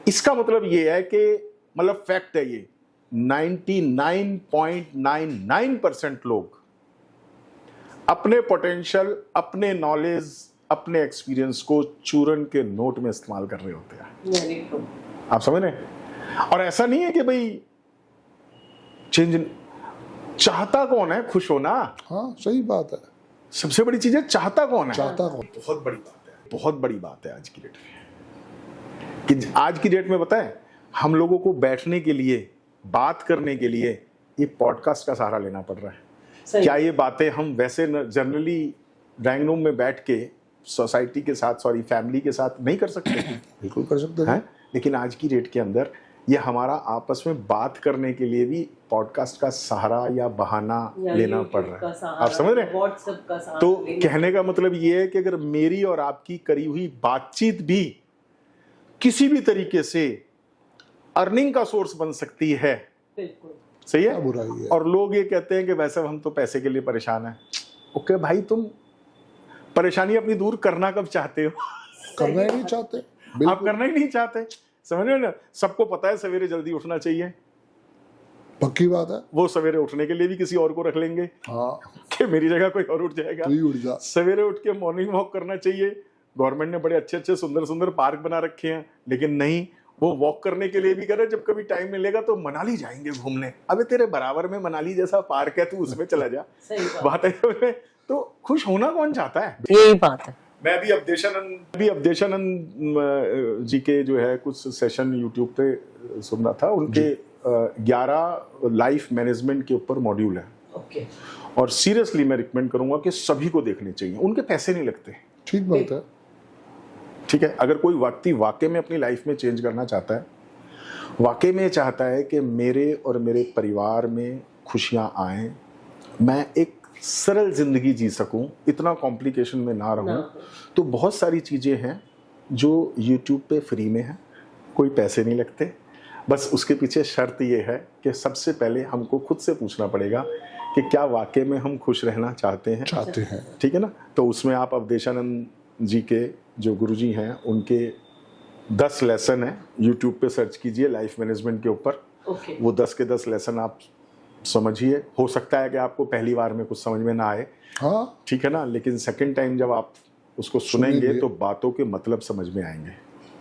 इसका मतलब ये है कि मतलब फैक्ट है ये, 99.99% लोग अपने पोटेंशियल, अपने नॉलेज, अपने एक्सपीरियंस को चूरन के नोट में इस्तेमाल कर रहे होते हैं। आप समझ रहे हैं? और ऐसा नहीं है कि भाई चेंज चाहता कौन है? खुश होना। हाँ सही बात है। सबसे बड़ी चीज है चाहता कौन है। चाहता कौन? बहुत बड़ी बात है, बहुत बड़ी बात है आज की डेट में। कि आज की डेट में बताएं, हम लोगों को बैठने के लिए, बात करने के लिए ये पॉडकास्ट का सहारा लेना पड़ रहा है। क्या ये बातें हम वैसे जनरली ड्राइंग रूम में बैठ के सोसाइटी के साथ, सॉरी फैमिली के साथ नहीं कर सकते? बिल्कुल कर सकते हैं। लेकिन आज की डेट के अंदर ये हमारा आपस में बात करने के लिए भी पॉडकास्ट का सहारा या बहाना लेना पड़ रहा है। आप समझ रहे हैं? व्हाट्सएप का सहारा। तो कहने का मतलब ये है कि अगर मेरी और आपकी करी हुई बातचीत भी किसी भी तरीके से अर्निंग का सोर्स बन सकती है, बिल्कुल सही है? बुराई है। और लोग ये कहते हैं कि वैसे हम तो पैसे के लिए परेशान हैं। ओके भाई, तुम परेशानी अपनी दूर करना कब चाहते हो? करना ही नहीं चाहते। आप करना ही नहीं चाहते, समझ रहे हो ना? सबको पता है सवेरे जल्दी उठना चाहिए, पक्की बात है। वो सवेरे उठने के लिए भी किसी और को रख लेंगे हाँ कि मेरी जगह कोई और उठ जाएगा। तू ही उठ जा। सवेरे उठ के मॉर्निंग वॉक करना चाहिए, गवर्नमेंट ने बड़े अच्छे अच्छे सुंदर सुंदर पार्क बना रखे हैं, लेकिन नहीं, वो वॉक करने के लिए भी करे जब कभी टाइम मिलेगा तो मनाली जाएंगे घूमने। अबे तेरे बराबर में मनाली जैसा पार्क है, तू उसमें चला जा। बात है। तो खुश होना कौन चाहता है? यही बात है। मैं भी अवधेशानंद जी के जो है कुछ सेशन यूट्यूब पे सुन रहा था। उनके 11 लाइफ मैनेजमेंट के ऊपर मॉड्यूल है। और सीरियसली मैं रिकमेंड करूंगा कि सभी को देखने चाहिए। उनके पैसे नहीं लगते। ठीक बात है। ठीक है, अगर कोई व्यक्ति वाकई में अपनी लाइफ में चेंज करना चाहता है, वाकई में चाहता है कि मेरे और मेरे परिवार में खुशियां आए, मैं एक सरल जिंदगी जी सकूं, इतना कॉम्प्लिकेशन में ना रहूं, तो बहुत सारी चीजें हैं जो YouTube पे फ्री में है, कोई पैसे नहीं लगते। बस उसके पीछे शर्त ये है कि सबसे पहले हमको खुद से पूछना पड़ेगा कि क्या वाकई में हम खुश रहना चाहते हैं। ठीक है ना? तो उसमें आप अवधेशानंद जी के जो गुरुजी हैं उनके 10 लेसन है, YouTube पे सर्च कीजिए लाइफ मैनेजमेंट के ऊपर। वो 10 के 10 लेसन आप समझिए। हो सकता है कि आपको पहली बार में कुछ समझ में ना आए, हाँ ठीक है ना, लेकिन सेकंड टाइम जब आप उसको सुनेंगे तो बातों के मतलब समझ में आएंगे।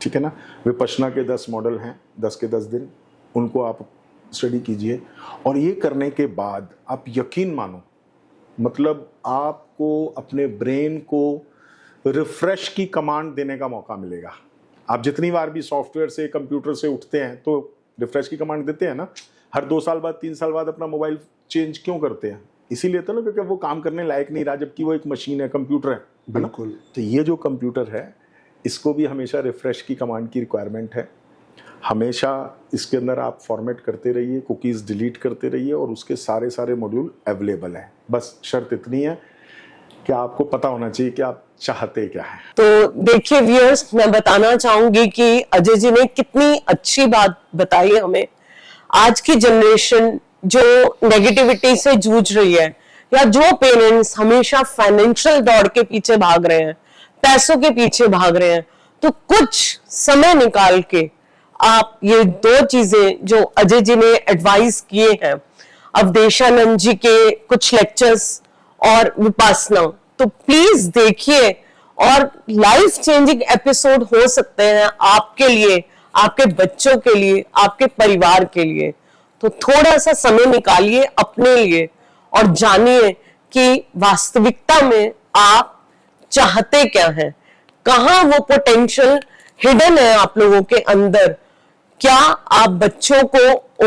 ठीक है ना? विपश्यना के 10 मॉडल हैं, 10 के 10 दिन, उनको आप स्टडी कीजिए। और ये करने के बाद आप यकीन मानो, मतलब आपको अपने ब्रेन को रिफ्रेश की कमांड देने का मौका मिलेगा। आप जितनी बार भी सॉफ्टवेयर से कंप्यूटर से उठते हैं तो रिफ्रेश की कमांड देते हैं ना, हर 2 साल बाद 3 साल बाद अपना मोबाइल चेंज क्यों करते हैं? इसीलिए तो ना, क्योंकि वो काम करने लायक नहीं रहा, जबकि वो एक मशीन है, कंप्यूटर है ना? बिल्कुल। तो ये जो कंप्यूटर है इसको भी हमेशा रिफ्रेश की कमांड की रिक्वायरमेंट है। हमेशा इसके अंदर आप फॉर्मेट करते रहिए, कुकीज़ डिलीट करते रहिए और उसके सारे मॉड्यूल अवेलेबल हैं। बस शर्त इतनी है कि आपको पता होना चाहिए कि आप चाहते क्या है। तो देखिए व्यूअर्स, मैं बताना चाहूंगी कि अजय जी ने कितनी अच्छी बात बताई हमें। आज की जनरेशन जो नेगेटिविटी से जूझ रही है, या जो पेरेंट्स हमेशा फाइनेंशियल दौड़ के पीछे भाग रहे हैं, पैसों के पीछे भाग रहे हैं, तो कुछ समय निकाल के आप ये 2 चीजें जो अजय जी ने एडवाइस किए हैं, अवधेशानंद जी के कुछ लेक्चर्स और विपासना, तो प्लीज देखिए। और लाइफ चेंजिंग एपिसोड हो सकते हैं आपके लिए, आपके बच्चों के लिए, आपके परिवार के लिए। तो थोड़ा सा समय निकालिए अपने लिए और जानिए कि वास्तविकता में आप चाहते क्या हैं, कहां वो पोटेंशियल हिडन है आप लोगों के अंदर। क्या आप बच्चों को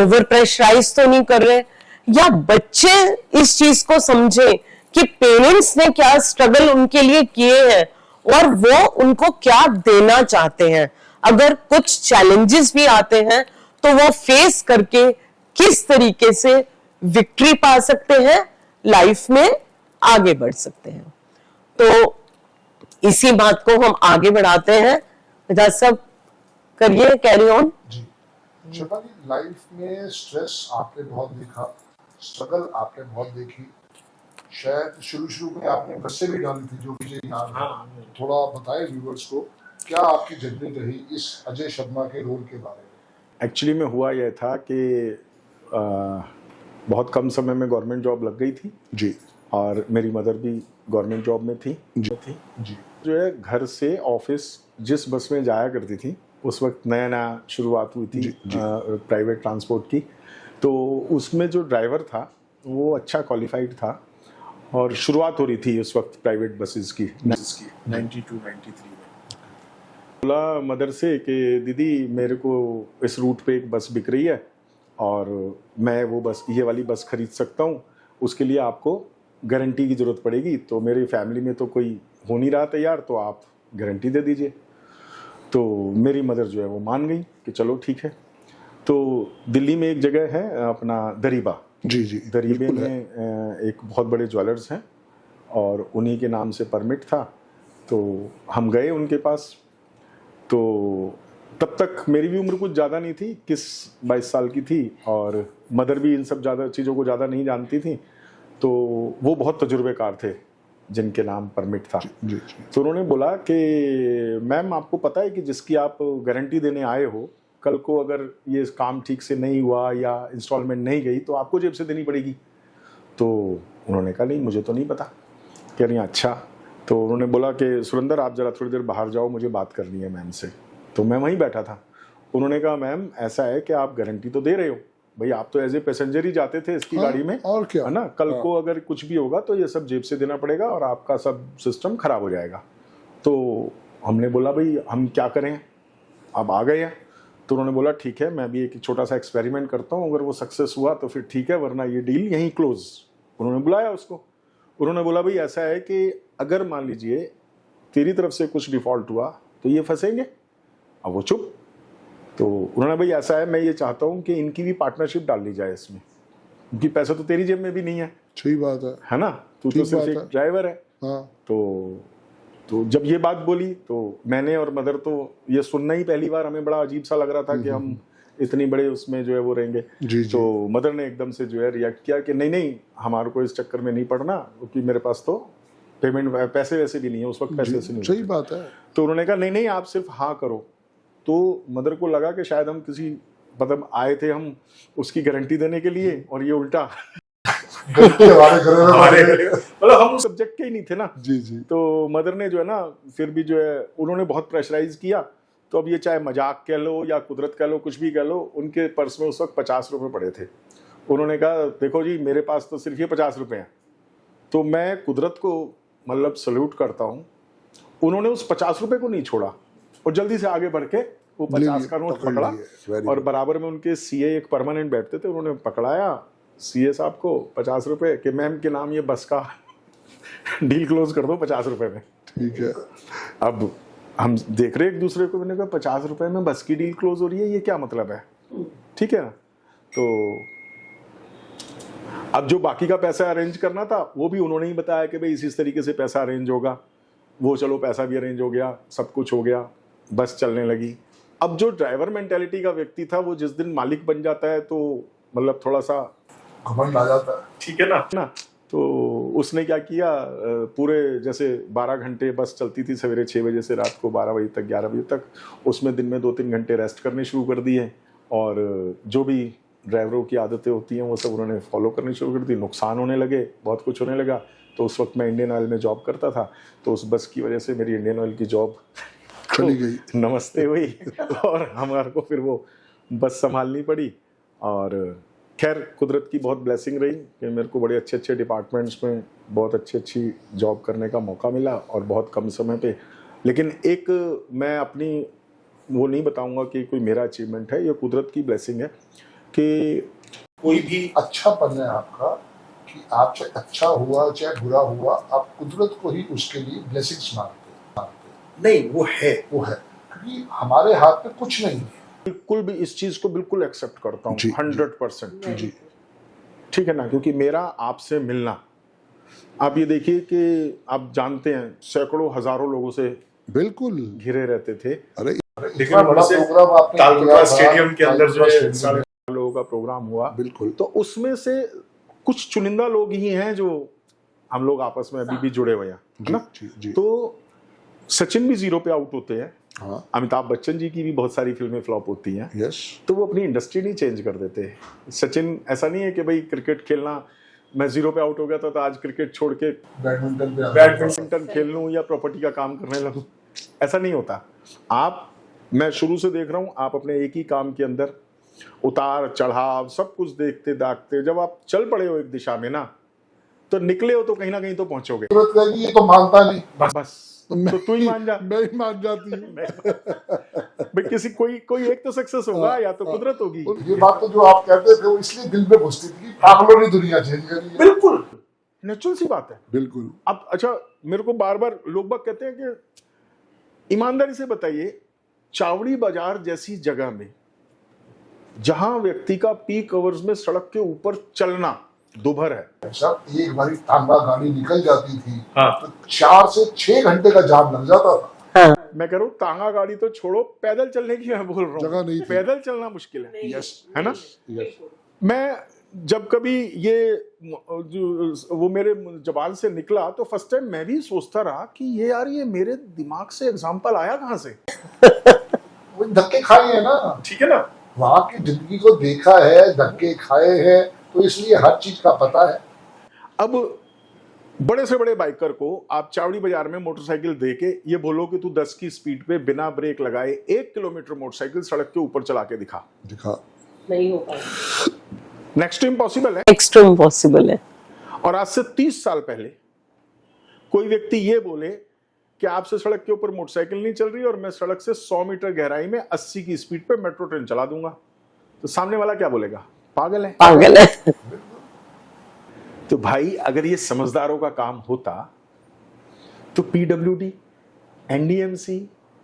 ओवर प्रेशराइज तो नहीं कर रहे, या बच्चे इस चीज को समझे कि पेरेंट्स ने क्या स्ट्रगल उनके लिए किए हैं और वो उनको क्या देना चाहते हैं। अगर कुछ चैलेंजेस भी आते हैं तो वो फेस करके किस तरीके से विक्ट्री पा सकते हैं, लाइफ में आगे बढ़ सकते हैं। तो इसी बात को हम आगे बढ़ाते हैं। विधात साहब करिए, कैरी ऑन। जी शिल्पा जी, लाइफ में स्ट्रेस आपने बहुत देखा, स्ट्रगल आपने बहुत देखी, शायद शुरू में आपने बसें भी डाली थी जो मुझे याद है। थोड़ा बताएं व्यूअर्स को, क्या आपकी जर्नी रही इस अजय शर्मा के रोल के बारे में? एक्चुअली में हुआ यह था कि बहुत कम समय में गवर्नमेंट जॉब लग गई थी जी, और मेरी मदर भी गवर्नमेंट जॉब में थी जी। जो है घर से ऑफिस जिस बस में जाया करती थी, उस वक्त नया नया शुरुआत हुई थी प्राइवेट ट्रांसपोर्ट की, तो उसमें जो ड्राइवर था वो अच्छा क्वालिफाइड था और शुरुआत हो रही थी उस वक्त प्राइवेट बसेस की 92-93 में। बोला मदर से कि दीदी मेरे को इस रूट पे एक बस बिक रही है और मैं वो बस, ये वाली बस खरीद सकता हूँ, उसके लिए आपको गारंटी की ज़रूरत पड़ेगी। तो मेरी फैमिली में तो कोई हो नहीं रहा तैयार, तो आप गारंटी दे दीजिए। तो मेरी मदर जो है वो मान गई कि चलो ठीक है। तो दिल्ली में एक जगह है अपना दरीबा, जी दरीबे में एक बहुत बड़े ज्वेलर्स हैं और उन्हीं के नाम से परमिट था। तो हम गए उनके पास। तो तब तक मेरी भी उम्र कुछ ज़्यादा नहीं थी, 21-22 साल की थी, और मदर भी इन सब ज़्यादा चीज़ों को ज़्यादा नहीं जानती थी। तो वो बहुत तजुर्बेकार थे जिनके नाम परमिट था। जी। तो उन्होंने बोला कि मैम आपको पता है कि जिसकी आप गारंटी देने आए हो, कल को अगर ये काम ठीक से नहीं हुआ या इंस्टॉलमेंट नहीं गई तो आपको जेब से देनी पड़ेगी। तो उन्होंने कहा नहीं मुझे तो नहीं पता। कह रही अच्छा। तो उन्होंने बोला कि सुरेंद्र आप ज़रा थोड़ी देर बाहर जाओ, मुझे बात करनी है मैम से। तो मैं वहीं बैठा था। उन्होंने कहा मैम ऐसा है कि आप गारंटी तो दे रहे हो, भाई आप तो एज ए पैसेंजर ही जाते थे इसकी गाड़ी में, और क्या है ना, कल को अगर कुछ भी होगा तो ये सब जेब से देना पड़ेगा और आपका सब सिस्टम खराब हो जाएगा। तो हमने बोला भाई हम क्या करें, अब आ गए हैं। तो उन्होंने बोला ठीक है, मैं भी एक छोटा सा एक्सपेरिमेंट करता हूँ, अगर वो सक्सेस हुआ तो फिर ठीक है, वरना ये डील यहीं क्लोज। उन्होंने बुलाया उसको। उन्होंने बोला भाई ऐसा है कि अगर मान लीजिए तेरी तरफ से कुछ डिफॉल्ट हुआ तो ये फंसेंगे। अब वो चुप। तो उन्होंने भाई ऐसा है, मैं ये चाहता हूँ कि इनकी भी पार्टनरशिप डाल ली जाए इसमें, क्योंकि पैसा तो तेरी जेब में भी नहीं है। सही बात है ना, तू तो सिर्फ एक ड्राइवर है। हाँ। तो जब ये बात बोली तो मैंने और मदर तो ये सुनना ही पहली बार हमें बड़ा अजीब सा लग रहा था कि हम इतनी बड़े उसमें जो है वो रहेंगे। तो मदर ने एकदम से जो है रिएक्ट किया कि नहीं हमारे को इस चक्कर में नहीं पड़ना, क्योंकि मेरे पास तो पेमेंट पैसे वैसे भी नहीं है, उस वक्त पैसे वैसे नहीं। सही बात है। तो उन्होंने कहा नहीं आप सिर्फ हाँ करो। तो मदर को लगा कि शायद हम किसी मतलब आए थे हम उसकी गारंटी देने के लिए और ये उल्टा मतलब हम सब्जेक्ट के ही नहीं थे ना। जी। तो मदर ने जो है ना फिर भी जो है उन्होंने बहुत प्रेशराइज किया। तो अब ये चाहे मजाक कह लो या कुदरत कह लो, कुछ भी कह लो, उनके पर्स में उस वक्त 50 रुपये पड़े थे। उन्होंने कहा देखो जी मेरे पास तो सिर्फ ये 50 रुपये हैं। तो मैं कुदरत को मतलब सल्यूट करता हूँ उन्होंने उस 50 रुपए को नहीं छोड़ा और जल्दी से आगे बढ़ के वो 50 का नोट पकड़ पकड़ा लिए, very और good. बराबर में उनके सीए एक परमानेंट बैठते थे, उन्होंने पकड़ाया सीए साहब को 50 रुपए कि मैम के नाम ये बस का डील क्लोज कर दो 50 रुपए में। ठीक है। अब हम देख रहे एक दूसरे को, मैंने कहा 50 रुपए में बस की डील क्लोज हो रही है, ये क्या मतलब है? ठीक है ना। तो अब जो बाकी का पैसा अरेंज करना था वो भी उन्होंने ही बताया कि भाई इस तरीके से पैसा अरेंज होगा। वो चलो पैसा भी अरेंज हो गया, सब कुछ हो गया, बस चलने लगी। अब जो ड्राइवर मेंटेलिटी का व्यक्ति था वो जिस दिन मालिक बन जाता है तो मतलब थोड़ा सा घमंड आ जाता है। ठीक है ना। तो उसने क्या किया, पूरे जैसे 12 घंटे बस चलती थी सवेरे 6 बजे से रात को 12 बजे तक 11 बजे तक, उसमें दिन में 2-3 घंटे रेस्ट करने शुरू कर दिए और जो भी ड्राइवरों की आदतें होती हैं वो सब उन्होंने फॉलो करनी शुरू कर दी। नुकसान होने लगे, बहुत कुछ होने लगा। तो उस वक्त मैं इंडियन ऑयल में जॉब करता था, तो उस बस की वजह से मेरी इंडियन ऑयल की जॉब चली गई, नमस्ते हुई और हमारे को फिर वो बस संभालनी पड़ी। और खैर कुदरत की बहुत ब्लेसिंग रही कि मेरे को बड़े अच्छे अच्छे डिपार्टमेंट्स में बहुत अच्छी जॉब करने का मौका मिला और बहुत कम समय पे। लेकिन एक मैं अपनी वो नहीं बताऊंगा कि कोई मेरा अचीवमेंट है, ये कुदरत की ब्लेसिंग है कि कोई भी अच्छा पन है आपका कि आप चाहे अच्छा हुआ चाहे बुरा हुआ, आप कुदरत को ही उसके लिए ब्लेसिंग्स मानते नहीं वो है क्योंकि हमारे हाथ में कुछ नहीं है। बिल्कुल भी इस चीज को बिल्कुल एक्सेप्ट करता हूँ जी, 100%। जी ठीक है ना, क्योंकि मेरा आपसे मिलना, आप ये देखिए कि आप जानते हैं सैकड़ों हजारों लोगों से बिल्कुल घिरे रहते थे। अरे लेकिन बड़ा उनसे प्रोग्राम आपने तालकटोरा किया, स्टेडियम के अंदर जो है स्टेडियम सारे लोगों का प्रोग्राम हुआ, बिल्कुल। तो उसमें से कुछ चुनिंदा लोग ही हैं जो हम लोग आपस में अभी भी जुड़े हुए हैं, है ना। जी। तो सचिन भी 0 पे आउट होते हैं, हाँ, अमिताभ बच्चन जी की भी बहुत सारी फिल्में फ्लॉप होती हैं, यस, तो वो अपनी इंडस्ट्री नहीं चेंज कर देते। सचिन ऐसा नहीं है कि भाई क्रिकेट खेलना, मैं 0 पे आउट हो गया था तो आज क्रिकेट छोड़ के बैडमिंटन खेल लूं या प्रॉपर्टी का काम करने लगूं, ऐसा नहीं होता। मैं शुरू से देख रहा हूं, आप अपने एक ही काम के अंदर उतार चढ़ाव सब कुछ देखते दाखते जब आप चल पड़े हो एक दिशा में ना, तो निकले हो तो कहीं ना कहीं तो पहुंचोगे। ये तो मानता नहीं, बस तो तू ही मान जा। मैं ही मान जाती हूँ। भाई किसी कोई एक तो सक्सेस होगा या तो कुदरत होगी। ये बात तो जो आप कहते थे वो इसलिए दिल में घुसती थी कि पागलों ने दुनिया चेंज करी है। बिल्कुल नेचुरल सी बात है। बिल्कुल। अब अच्छा, मेरे को बार बार लोग बाग कहते हैं कि ईमानदारी से बताइए, चावड़ी बाजार जैसी जगह में जहां व्यक्ति का पीक आवर्स में सड़क के ऊपर चलना दुभर है, सब एक बारी टांगा गाड़ी निकल जाती थी, हाँ, तो 4 से 6 घंटे का जाम लग जाता था। हाँ, मैं कह रहा हूं तांगा गाड़ी तो छोड़ो, पैदल चलने की मैं बोल रहा जगह नहीं हूँ, थी। पैदल चलना मुश्किल है। यस, है ना। यस। मैं जब कभी ये वो मेरे जबान से निकला तो फर्स्ट टाइम मैं भी सोचता रहा कि ये यार ये मेरे दिमाग से एग्जांपल आया कहाँ से। वो धक्के खाए हैं ना, ठीक है ना, वहां की जिंदगी को देखा है, धक्के खाए हैं, तो इसलिए हर चीज का पता है। अब बड़े से बड़े बाइकर को आप चावड़ी बाजार में मोटरसाइकिल देके ये बोलो कि तू 10 की स्पीड पे बिना ब्रेक लगाए 1 किलोमीटर मोटरसाइकिल सड़क के ऊपर चला के दिखा, नहीं हो पाएगा, नेक्स्ट टू इम्पॉसिबल है, एक्सट्रीम पॉसिबल है। और आज से 30 साल पहले कोई व्यक्ति ये बोले कि आपसे सड़क के ऊपर मोटरसाइकिल नहीं चल रही और मैं सड़क से 100 मीटर गहराई में 80 की स्पीड पे मेट्रो ट्रेन चला दूंगा, तो सामने वाला क्या बोलेगा, पागल है, पागल है। तो भाई अगर ये समझदारों का काम होता तो पीडब्ल्यूडी, एनडीएमसी,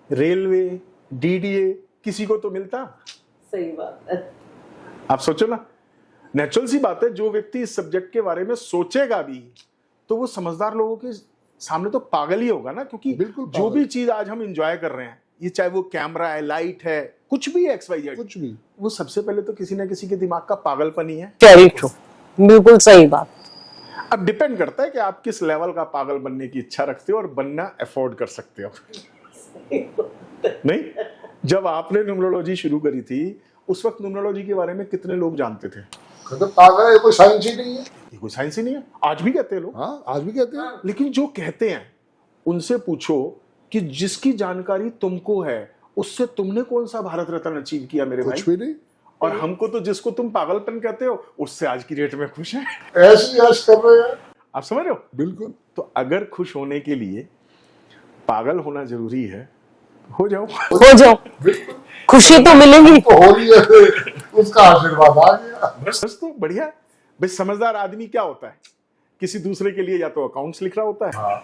रेलवे, डीडीए किसी को तो मिलता। सही बात है। आप सोचो ना, नेचुरल सी बात है, जो व्यक्ति इस सब्जेक्ट के बारे में सोचेगा भी तो वो समझदार लोगों के सामने तो पागल ही होगा ना, क्योंकि जो भी चीज आज हम एंजॉय कर रहे हैं, ये चाहे वो कैमरा है, लाइट है, कुछ भी XYZ, कुछ भी, वो सबसे पहले तो किसी ना किसी के दिमाग का पागलपन ही है। वेरी ट्रू, बिल्कुल सही बात। अब डिपेंड करता है कि आप किस लेवल का पागल बनने की इच्छा रखते हो और बनना अफोर्ड कर सकते हो। नहीं, जब आपने न्यूमरोलॉजी शुरू करी थी उस वक्त न्यूमरोलॉजी के बारे में कितने लोग जानते थे? पागल है, कोई साइंस ही नहीं है। ये कोई साइंस ही नहीं है, आज भी कहते हैं लोग। हाँ, आज भी कहते हैं। लेकिन जो कहते हैं उनसे पूछो कि जिसकी जानकारी तुमको है उससे तुमने कौन सा भारत रत्न अचीव किया मेरे भाई? कुछ भी नहीं। और हमको तो जिसको तुम पागलपन कहते हो उससे आज की डेट में खुश हैं। ऐसे ऐश कर रहे हैं। आप समझ रहे हो? बिल्कुल। तो अगर खुश होने के लिए पागल होना जरूरी है, हो जाओ। हो जाओ, बिल्कुल खुशी तो मिलेगी। तो हो रही है, उसका आशीर्वाद आ गया। बस तो बढ़िया। भाई समझदार आदमी क्या होता है? किसी दूसरे के लिए या तो अकाउंट्स लिख रहा होता है। हाँ,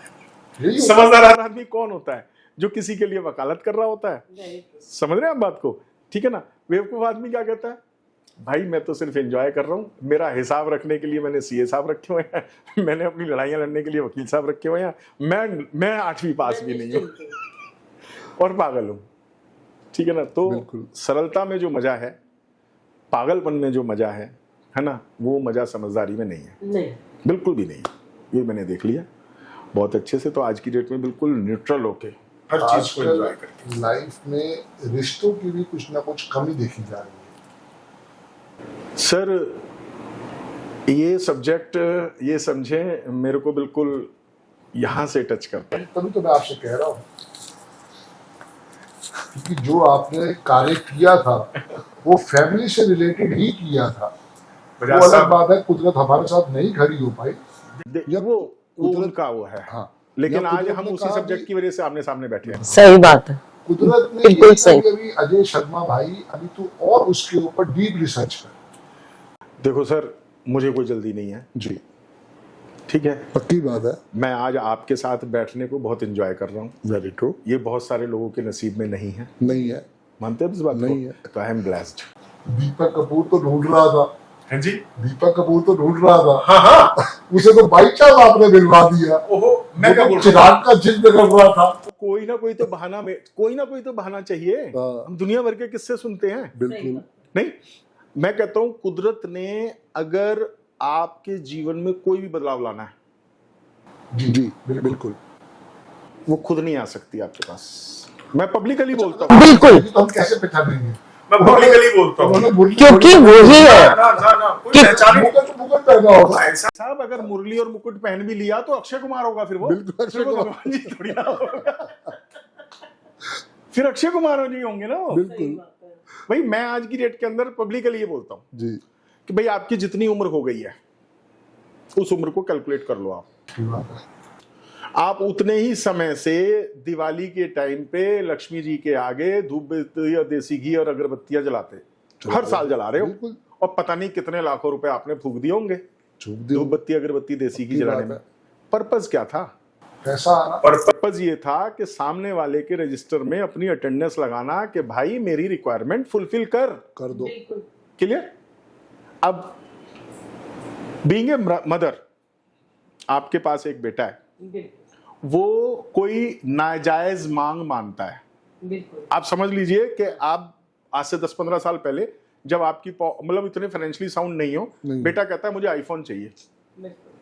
यही होता है। समझदार आदमी कौन होता है? जो किसी के लिए वकालत कर रहा होता है। समझ रहे हैं आप बात को? ठीक है ना? बेवकूफ आदमी क्या कहता है? भाई मैं तो सिर्फ एंजॉय कर रहा हूँ, मेरा हिसाब रखने के लिए मैंने सीए साहब रखे हुए हैं, मैंने अपनी लड़ाइयां लड़ने के लिए वकील साहब रखे हुए हैं, मैं 8वीं पास भी नहीं हूँ और पागल हूँ। ठीक है ना? तो बिल्कुल। सरलता में जो मजा है, पागलपन में जो मजा है ना, वो मजा समझदारी में नहीं है। नहीं, बिल्कुल भी नहीं। ये मैंने देख लिया बहुत अच्छे से। तो आज की डेट में बिल्कुल न्यूट्रल होके हर चीज को एंजॉय करते आजकल लाइफ में रिश्तों की भी कुछ ना कुछ कमी देखी जा रही है। सर ये सब्जेक्ट, ये समझे, मेरे को बिल्कुल यहां से टच करता है। तभी तो मैं आपसे कह रहा हूँ, क्योंकि जो आपने कार्य किया था वो फैमिली से रिलेटेड ही किया था। वो अलग बात है, कुदरत हमारे साथ नहीं खड़ी हो पाई। वो उनका वो है। हाँ, लेकिन या आज कुदरत हम ने उसी कहा सब्जेक्ट कि- की वजह से आमने सामने बैठे हैं। सही बात है। कुदरत ने बिल्कुल यही सही। कहा कि अभी अजय शर्मा भाई, अभी तू और उसके ऊपर डीप रिसर्च कर। देखो सर, मुझे कोई जल्दी नहीं है जी, ठीक है। पक्की बात है। मैं आज आपके साथ बैठने को बहुत एंजॉय कर रहा हूँ। Very true. ये बहुत सारे लोगों के नसीब में नहीं है। नहीं है, मानते हैं इस बात नहीं को? है। तो I am blessed. Deepak Kapoor तो ढूंढ रहा था। हाँ जी, दीपक कपूर तो ढूंढ रहा था। हाँ हाँ। उसे तो बाई चांस आपने मिलवा दिया। ओहो, मैं क्या वो बोल तो रहा हूँ? चिराग का जिक्र कर रहा था। कोई ना कोई तो बहाना में, कोई ना कोई तो बहाना चाहिए। हाँ। हम दुनिया भर के किस्से सुनते हैं। बिल्कुल। नहीं, मैं कहता हूं कुदरत ने अगर आपके जीवन में कोई भी बदलाव लाना है, जी बिल्कुल। वो खुद नहीं आ सकती आपके पास। मैं पब्लिकली बोलता हूँ। बिल्कुल। तो हम कैसे पहचानेंगे? मैं पब्लिकली बोलता हूँ। उन्होंने मुरली- क्योंकि वही है कोई कि- पहचान नहीं। मुकुट पहना होगा। ऐसा साहब, अगर मुरली और मुकुट पहन भी लिया तो अक्षय कुमार होगा फिर वो। बिल्कुल, अक्षय फिर वो कुमार। भगवान जी थोड़ी ना होगा। फिर अक्षय कुमार जी होंगे ना वो। बिल्कुल भाई मैं आज की डेट के अंदर पब्लिकली ये बोलता हूँ जी। कि भाई आपकी जितनी उम्र हो गई है, उस उम्र को कैलकुलेट कर लो आप। ठीक बात है। आप उतने ही समय से दिवाली के टाइम पे लक्ष्मी जी के आगे धूप या देसी घी और अगरबत्तियां जलाते, हर साल जला रहे हो। बिल्कुल। और पता नहीं कितने लाखों रुपए आपने फूक दिए होंगे झूठ दियो। धूप बत्ती अगरबत्ती देसी घी पक्की जलाने बात में। है। पर्पज क्या था? पैसा आना। पर्पज ये था कि सामने वाले के रजिस्टर में अपनी अटेंडेंस लगाना कि भाई मेरी रिक्वायरमेंट फुलफिल कर दो। क्लियर। अब बीइंग ए मदर, आपके पास एक बेटा है, वो कोई नाजायज मांग मानता है। आप समझ लीजिए कि आप आज से 10-15 साल पहले जब आपकी मतलब इतने फाइनेंशियली साउंड नहीं हो, नहीं। बेटा कहता है मुझे आईफोन चाहिए।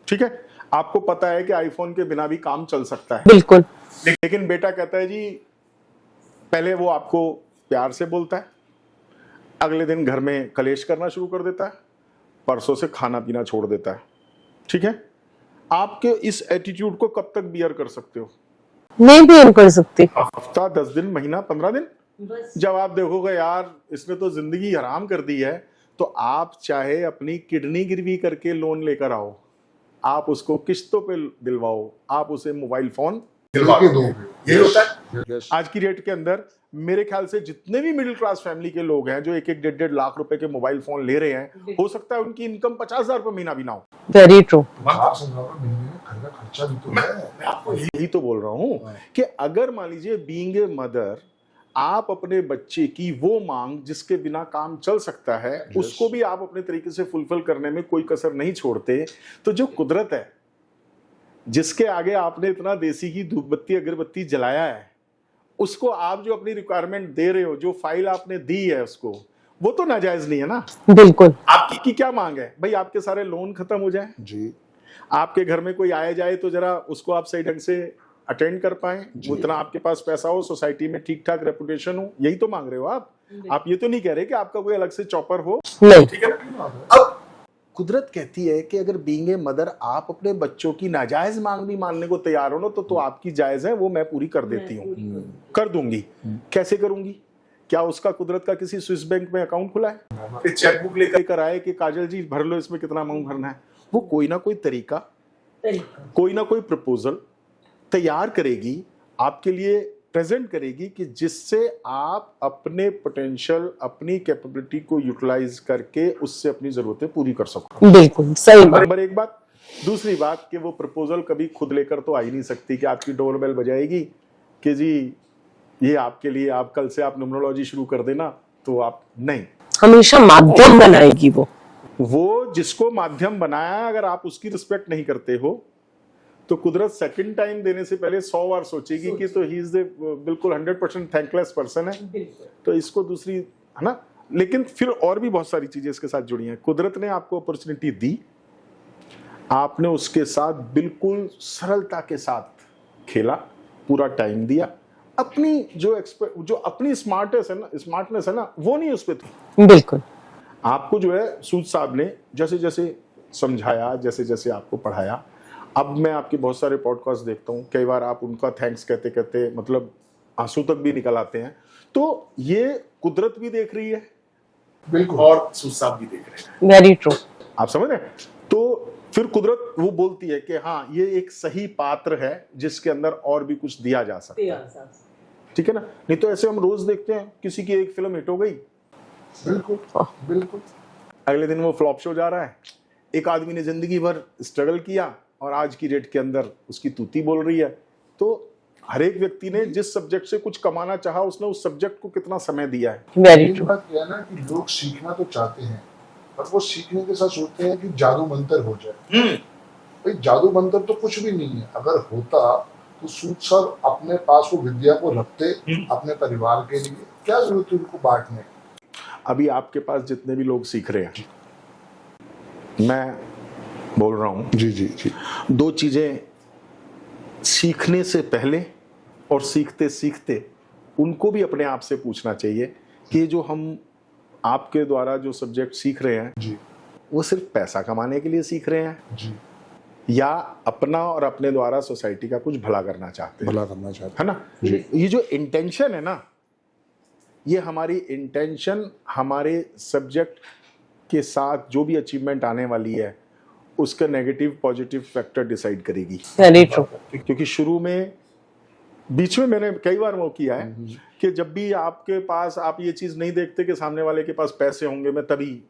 ठीक है, आपको पता है कि आईफोन के बिना भी काम चल सकता है। बिल्कुल। लेकिन बेटा कहता है जी, पहले वो आपको प्यार से बोलता है, अगले दिन घर में कलेश करना शुरू कर देता है, परसों से खाना पीना छोड़ देता है। ठीक है, आपके इस एटीट्यूड को कब तक बियर कर सकते हो? नहीं भी कर सकती। हफ्ता, 10 दिन, महीना, 15 दिन। जब आप देखोगे यार इसने तो जिंदगी हराम कर दी है, तो आप चाहे अपनी किडनी गिरवी करके लोन लेकर आओ, आप उसको किस्तों पे दिलवाओ, आप उसे मोबाइल फोन दिलवा लेके दोगे। दोगे। यही होता है। Yes. आज की डेट के अंदर मेरे ख्याल से जितने भी मिडिल क्लास फैमिली के लोग हैं जो 1-1, 1.5 लाख रुपए के मोबाइल फोन ले रहे हैं, हो सकता है उनकी इनकम 50,000 रुपए महीना भी ना हो। Very true. 50,000 महीने में घर का खर्चा भी तो है। मैं आपको यही तो बोल रहा हूं कि अगर मान लीजिए बीइंग ए मदर, आप अपने बच्चे की वो मांग जिसके बिना काम चल सकता है, उसको भी आप अपने तरीके से फुलफिल करने में कोई कसर नहीं छोड़ते, तो जो कुदरत है जिसके आगे आपने इतना देसी की धूप बत्ती अगरबत्ती जलाया है, उसको आप जो अपनी रिक्वायरमेंट दे रहे हो, जो फाइल आपने दी है उसको, वो तो नाजायज नहीं है ना। बिल्कुल। आपकी की क्या मांग है? भाई आपके सारे लोन खत्म हो जाए, जी आपके घर में कोई आया जाए तो जरा उसको आप सही ढंग से अटेंड कर पाए, उतना आपके पास पैसा हो, सोसाइटी में ठीक ठाक रेपुटेशन हो, यही तो मांग रहे हो आप। आप ये तो नहीं कह रहे कि आपका कोई अलग से चॉपर हो। नहीं। ठीक है ना? अब कुदरत कहती है कि अगर बीइंग ए मदर आप अपने बच्चों की नाजायज मांग भी मानने को तैयार हो ना, तो आपकी जायज है वो मैं पूरी कर देती हूँ, कर दूंगी। कैसे करूंगी? क्या उसका कुदरत का किसी स्विस बैंक में अकाउंट खुला है, चेकबुक लेकर आए कि काजल जी भर लो इसमें कितना अमाउंट भरना है? वो कोई ना कोई तरीका, कोई ना कोई प्रपोजल तैयार करेगी, आपके लिए प्रेजेंट करेगी कि जिससे आप अपने पोटेंशियल, अपनी कैपेबिलिटी को यूटिलाइज करके उससे अपनी जरूरतें पूरी कर सको। बिल्कुल सही बात। नंबर एक बात। दूसरी बात कि वो प्रपोजल कभी खुद लेकर तो आ ही नहीं सकती कि आपकी डोरबेल बजाएगी कि जी ये आपके लिए, आप कल से आप न्यूमरोलॉजी शुरू कर देना, तो आप नहीं, हमेशा माध्यम बनाएगी वो जिसको माध्यम बनाया, अगर आप उसकी रिस्पेक्ट नहीं करते हो तो कुदरत सेकंड टाइम देने से पहले 100 बार सोचेगी कि तो ही इज द बिल्कुल 100% थैंकलेस पर्सन है, तो इसको दूसरी, है ना। लेकिन फिर और भी बहुत सारी चीजें इसके साथ जुड़ी हैं। कुदरत ने आपको अपॉर्चुनिटी दी, आपने उसके साथ बिल्कुल सरलता के साथ खेला, पूरा टाइम दिया, अपनी जो अपनी स्मार्टनेस है ना वो नहीं उस पर थी। बिल्कुल। आपको जो है सूद साहब ने जैसे जैसे समझाया, जैसे जैसे आपको पढ़ाया, अब मैं आपके बहुत सारे पॉडकास्ट देखता हूँ, कई बार आप उनका थैंक्स कहते कहते मतलब आंसू तक भी निकल आते हैं। तो ये कुदरत भी देख रही है बिल्कुल, और सूद साहब भी देख रहे हैं। Very true. आप समझ रहे हैं? तो फिर कुदरत वो बोलती है कि हाँ ये एक सही पात्र है जिसके अंदर और भी कुछ दिया जा सकता है, ठीक है ना। नहीं तो ऐसे हम रोज देखते हैं किसी की एक फिल्म हिट हो गई, बिल्कुल बिल्कुल, अगले दिन वो फ्लॉप शो जा रहा है। एक आदमी ने जिंदगी भर स्ट्रगल किया और आज की डेट के अंदर उसकी तूती बोल रही है। तो हर एक व्यक्ति ने जिस सब्जेक्ट से कुछ कमाना चाहा, उसने उस सब्जेक्ट को कितना समय दिया है। Very main true. बात यह है ना कि लोग सीखना तो चाहते हैं, पर वो सीखने के साथ सोचते हैं कि जादू मंत्र हो जाए। भाई जादू मंत्र तो कुछ भी नहीं है। अगर होता तो सूद साहब अपने पास वो विद्या को रखते अपने परिवार के लिए, क्या जरूरत है उनको बांटने की। अभी आपके पास जितने भी लोग सीख रहे हैं, मैं बोल रहा हूं जी जी जी, दो चीजें सीखने से पहले और सीखते सीखते उनको भी अपने आप से पूछना चाहिए कि जो हम आपके द्वारा जो सब्जेक्ट सीख रहे हैं जी वो सिर्फ पैसा कमाने के लिए सीख रहे हैं जी, या अपना और अपने द्वारा सोसाइटी का कुछ भला करना चाहते हैं, भला करना चाहते है ना। ये जो इंटेंशन है ना, ये हमारी इंटेंशन हमारे सब्जेक्ट के साथ जो भी अचीवमेंट आने वाली है उसका नेगेटिव पॉजिटिव फैक्टर डिसाइड करेगी। Very true. क्योंकि शुरू में, बीच में मैंने कई बार वो किया है कि जब भी आपके पास, आप ये चीज नहीं देखते कि सामने वाले के पास पैसे होंगे, मैं तभी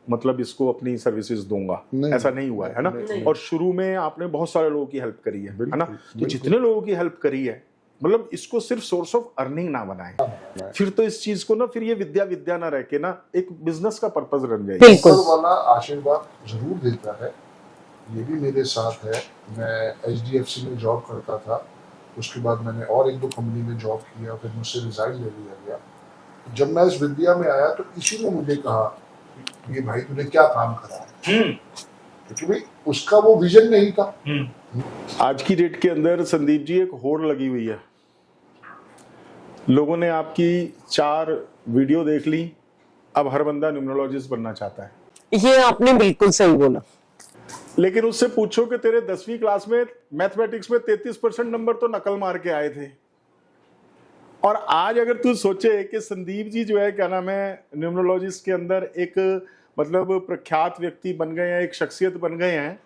मतलब इसको अपनी सर्विसेज दूंगा, ऐसा नहीं हुआ है ना। और शुरू में आपने बहुत सारे लोगों की हेल्प करी है ना। तो जितने लोगों की हेल्प करी है, मतलब इसको सिर्फ सोर्स ऑफ अर्निंग ना बनाए, फिर तो इस चीज को ना, फिर ये विद्या ना रह के ना एक बिजनेस का पर्पस बन जाएगी। बिल्कुल। ऊपर वाला आशीर्वाद जरूर देता है। ये भी मेरे साथ है। मैं HDFC में जॉब करता था, उसके बाद मैंने और एक दो कंपनी में जॉब किया, फिर मुझसे रिजाइन ले लिया गया। जब मैं इस विद्या में आया तो किसी ने मुझे कहा ये भाई तूने क्या काम करा है, क्योंकि भाई उसका वो विजन नहीं था। आज की डेट के अंदर संदीप जी एक होड़ लगी हुई है, लोगों ने आपकी 4 वीडियो देख ली, अब हर बंदा न्यूमरोलॉजिस्ट बनना चाहता है। ये आपने बिल्कुल सही बोला। लेकिन उससे पूछो कि तेरे 10वीं क्लास में मैथमेटिक्स में 33% नंबर तो नकल मार के आए थे, और आज अगर तू सोचे कि संदीप जी जो है, क्या नाम है, न्यूमरोलॉजिस्ट के अंदर एक मतलब प्रख्यात व्यक्ति बन गए हैं, एक शख्सियत बन गए हैं,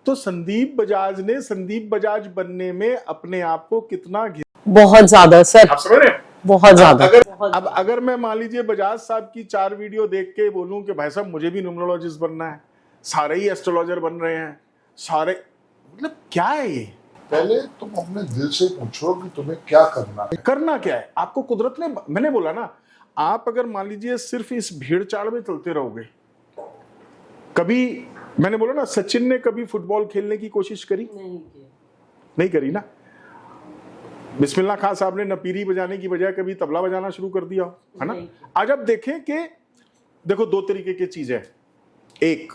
तो संदीप बजाज ने संदीप बजाज बनने में अपने आप को कितना बहुत ज्यादा सर, आप समझ रहे हैं? बहुत ज्यादा। अगर मैं मान लीजिए बजाज साहब की 4 वीडियो देख के बोलूं कि भाई साहब मुझे भी न्यूमरोलॉजिस्ट बनना है, सारे ही एस्ट्रोलॉजर बन रहे हैं, सारे, मतलब क्या है ये? पहले तुम अपने दिल से पूछो कि तुम्हें क्या करना है। करना क्या है आपको? कुदरत ने, मैंने बोला ना, आप अगर मान लीजिए सिर्फ इस भीड़ चाड़ में चलते रहोगे, कभी, मैंने बोला ना, सचिन ने कभी फुटबॉल खेलने की कोशिश करी? नहीं करी ना। बिस्मिल्लाह खान साहब ने नपीरी बजाने की बजाय कभी तबला बजाना शुरू कर दिया, है ना। आज आप देखें कि देखो 2 तरीके की चीज है। एक,